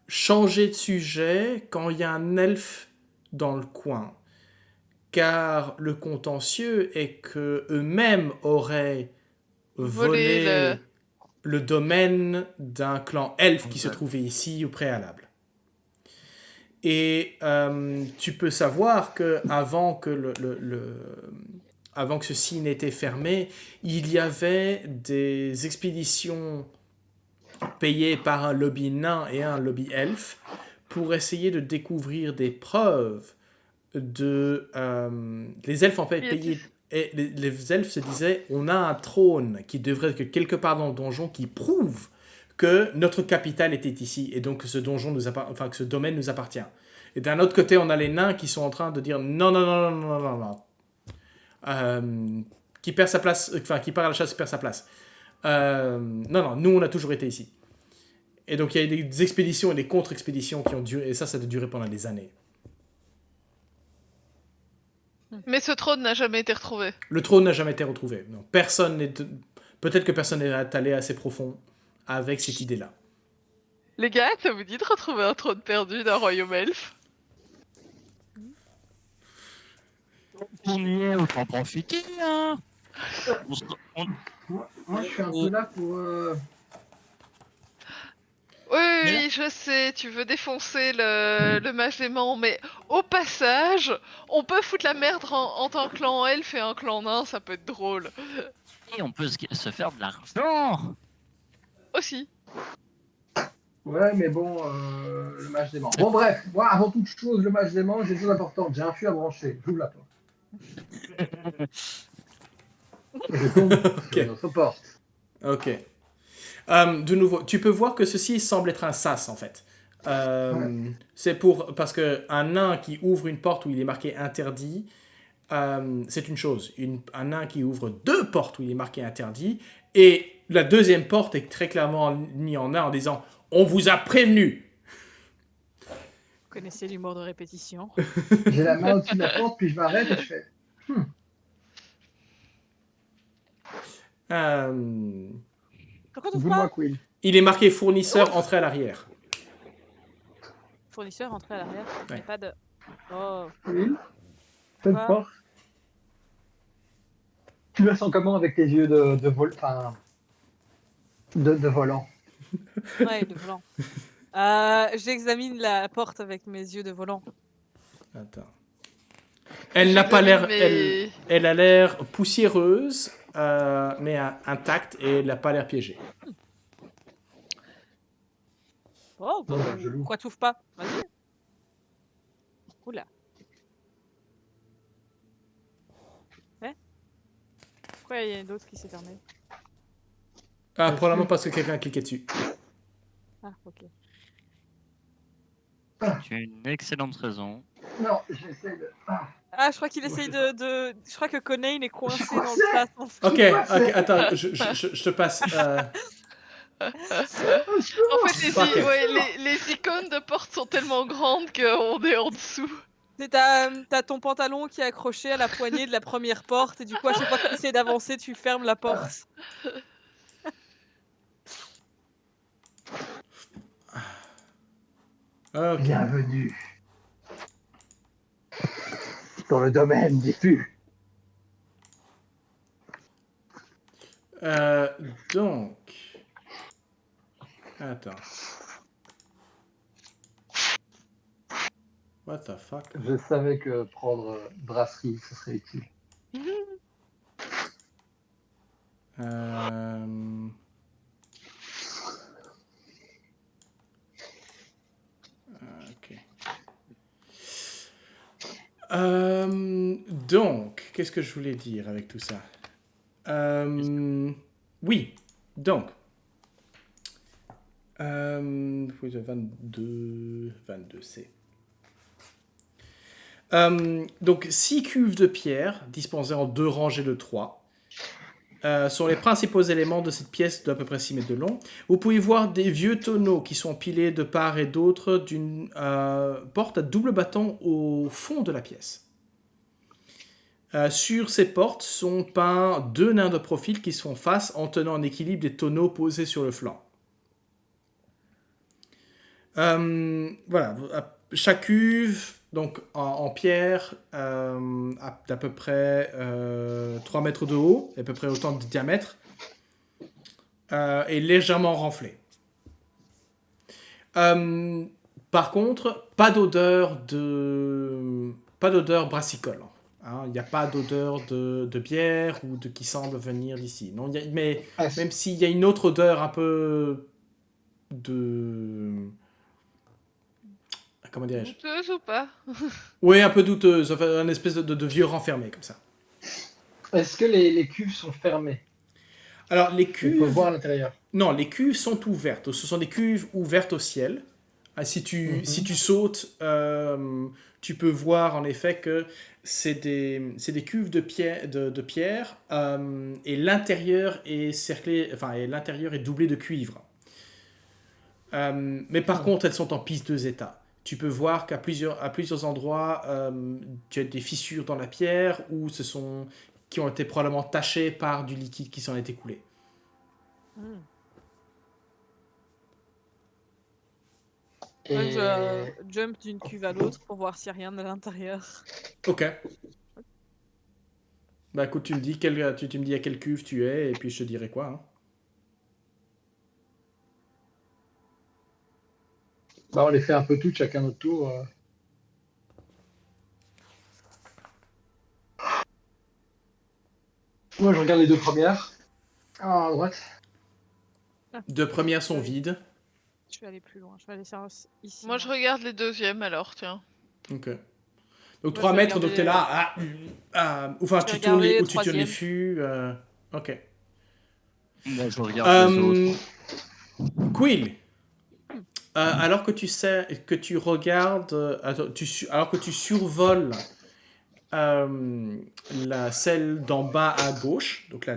changer de sujet quand il y a un elfe dans le coin. Car le contentieux est que eux-mêmes auraient volé le domaine d'un clan elfe qui se trouvait ici au préalable. Et tu peux savoir que avant que avant que ceci n'était fermé, il y avait des expéditions payées par un lobby nain et un lobby elfe pour essayer de découvrir des preuves de... les elfes en fait payaient... Et les elfes se disaient, on a un trône qui devrait être quelque part dans le donjon qui prouve que notre capitale était ici et donc que ce donjon que ce domaine nous appartient. Et d'un autre côté, on a les nains qui sont en train de dire non, non, non, non, non, non, non. Qui perd sa place, enfin qui part à la chasse perd sa place. Non, non, nous on a toujours été ici. Et donc il y a des expéditions et des contre-expéditions qui ont duré, et ça a duré pendant des années. Mais ce trône n'a jamais été retrouvé. Le trône n'a jamais été retrouvé. Non, personne n'est... Peut-être que personne n'est allé assez profond avec cette idée-là. Les gars, ça vous dit de retrouver un trône perdu d'un royaume elfe? On y est, autant profiter, hein. Moi, je suis un peu là pour... Oui, je sais, tu veux défoncer le mage démon, mais au passage, on peut foutre la merde en tant que clan elfe et un clan nain, ça peut être drôle. Et on peut se faire de l'argent. Aussi. Ouais, mais bon, le match des Bon, bref, moi, avant toute chose, le match des j'ai des choses importantes. J'ai un fût à brancher. J'ouvre la porte. Je tombe sur notre porte. Ok. De nouveau, tu peux voir que ceci semble être un sas, en fait. C'est parce qu'un nain qui ouvre une porte où il est marqué interdit, c'est une chose. Un nain qui ouvre 2 portes où il est marqué interdit, et la deuxième porte est très clairement mise en nain en disant « On vous a prévenu !» Vous connaissez l'humour de répétition. J'ai la main au-dessus de la porte, puis je m'arrête et je fais... Pourquoi t'ouvres Dis-moi, pas? Quill. Il est marqué fournisseur, entrée à l'arrière. Fournisseur, entrée à l'arrière. Il n'y Ouais. a pas de... Oh. Quill, cette Quoi porte. Tu la sens comment avec tes yeux de vol... Enfin... De volant. Ouais, de volant. J'examine la porte avec mes yeux de volant. Attends. Elle n'a pas l'air... Mais- Elle a l'air poussiéreuse, mais intacte, et elle n'a pas l'air piégée. Oh, Non, bah, je l'ouvre. pourquoi t'ouvres pas? Vas-y. Oula. Pourquoi il y a d'autres qui s'est fermé? Probablement parce que quelqu'un a cliqué dessus. Ah, ok. C'est une excellente raison. Non, j'essaie de... Ah, je crois qu'il essaye de... Je crois que Conain est coincé dans le sas. en fait. Ok, attends, je te passe... En fait, Fuck it. les icônes de porte sont tellement grandes qu'on est en dessous. T'as ton pantalon qui est accroché à la poignée de la première porte et du coup à chaque fois que tu essaies d'avancer tu fermes la porte. Ok. Bienvenue dans le domaine des fûts. Donc... Attends. What the fuck? Je savais que prendre brasserie, ce serait utile. Ok. Donc, qu'est-ce que je voulais dire avec tout ça? Oui, donc. 22C. Donc, 6 cuves de pierre, disposées en 2 rangées de 3, sont les principaux éléments de cette pièce d'à peu près 6 mètres de long. Vous pouvez voir des vieux tonneaux qui sont empilés de part et d'autre d'une porte à double battant au fond de la pièce. Sur ces portes sont peints 2 nains de profil qui se font face en tenant en équilibre des tonneaux posés sur le flanc. Voilà, chaque cuve, donc en pierre, d'à peu près 3 mètres de haut, à peu près autant de diamètre, est légèrement renflée. Par contre, pas d'odeur brassicole. Il n'y a pas d'odeur de bière ou qui semble venir d'ici. Non, mais même s'il y a une autre odeur un peu de... comment dirais-je? Douteuse ou pas? Oui, un peu douteuse, enfin, un espèce de vieux renfermé comme ça. Est-ce que les cuves sont fermées? Alors, les On peut cuves... voir à l'intérieur. Non, les cuves sont ouvertes. Ce sont des cuves ouvertes au ciel. Ah, si tu sautes, tu peux voir en effet que c'est des cuves de pierre et l'intérieur est cerclé, enfin, et l'intérieur est doublé de cuivre. Mais par contre, elles sont en piteux état. Tu peux voir qu'à plusieurs endroits, tu as des fissures dans la pierre qui ont été probablement tachées par du liquide qui s'en est écoulé. Hmm. Et... Ouais, je jump d'une cuve à l'autre pour voir s'il y a rien à l'intérieur. Ok. Bah écoute, tu me dis à quelle cuve tu es et puis je te dirai quoi. Hein. Bah, on les fait un peu toutes, chacun notre tour. Moi, je regarde les 2 premières. Ah, à droite. Deux premières sont vides. Je vais aller plus loin. Je vais aller ici. Moi, je regarde les deuxièmes alors, tiens. Ok. Donc Moi, 3 je vais mètres, donc t'es là. Enfin, Je vais tu tournes regarder les, le ou tu tournes les troisième. fûts. Ok. Moi, je regarde les autres. Quill. Alors que tu sais que tu regardes, alors que tu survoles celle d'en bas à gauche, donc la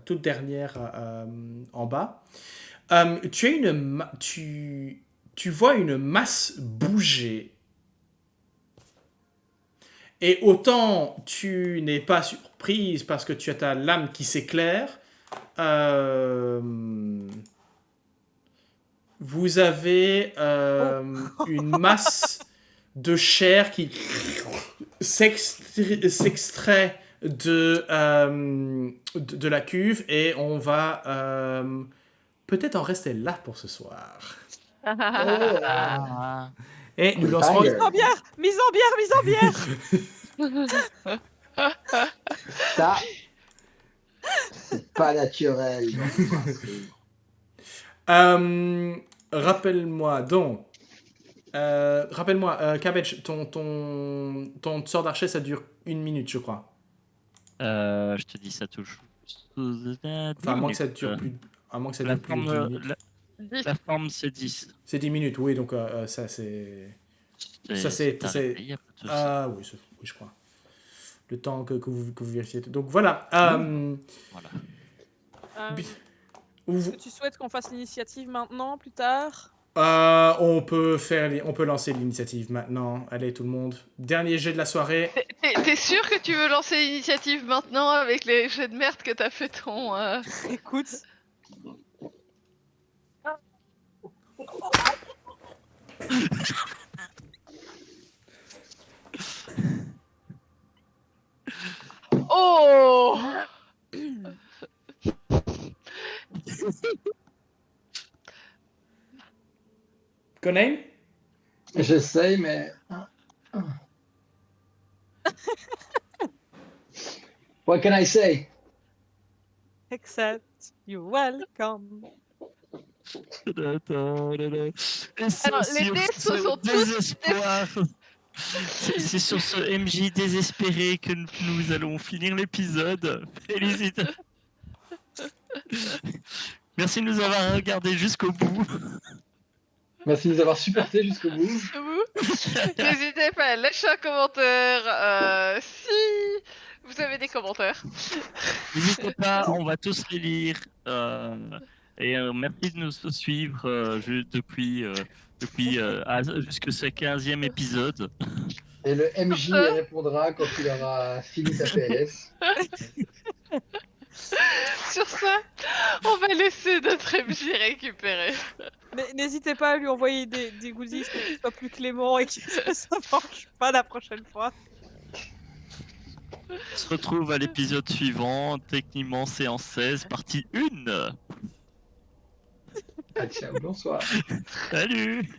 toute dernière en bas, tu vois une masse bouger. Et autant tu n'es pas surprise parce que tu as ta lame qui s'éclaire, vous avez une masse de chair qui s'extrait de la cuve et on va peut-être en rester là pour ce soir. Ah. Et nous lancerons... Banger. Mise en bière. Ça, c'est pas naturel. Rappelle-moi donc. Cabbage, ton sort d'archer, ça dure 1 minute, je crois. Je te dis, ça touche. Enfin, à moins que ça dure plus de 10 minutes. La forme, c'est 10. C'est 10 minutes, oui, donc ça c'est... Ça, c'est- arrêté, y a pas de souci. Ah oui, oui, je crois. Le temps que vous vérifiez. Donc voilà. Voilà. Est-ce que tu souhaites qu'on fasse l'initiative maintenant, plus tard? On peut lancer l'initiative maintenant. Allez, tout le monde. Dernier jet de la soirée. T'es sûr que tu veux lancer l'initiative maintenant avec les jets de merde que t'as fait ton... Écoute. Oh Conan? J'essaye, mais... What can I say? Except you're welcome. Alors, les dés se sont tous... désespoir. C'est sur ce MJ désespéré que nous allons finir l'épisode. Félicitations. Merci de nous avoir regardés jusqu'au bout. Merci de nous avoir supportés jusqu'au bout. N'hésitez pas à lâcher un commentaire si vous avez des commentaires. N'hésitez pas, on va tous les lire. Et merci de nous suivre depuis jusque ce 15e épisode. Et le MJ répondra quand il aura fini sa PLS. Sur ça, on va laisser notre MJ récupérer. Mais n'hésitez pas à lui envoyer des goodies pour qu'il soit plus clément et que ça marche pas la prochaine fois. On se retrouve à l'épisode suivant, techniquement séance 16, partie 1. Ah, ciao, bonsoir. Salut!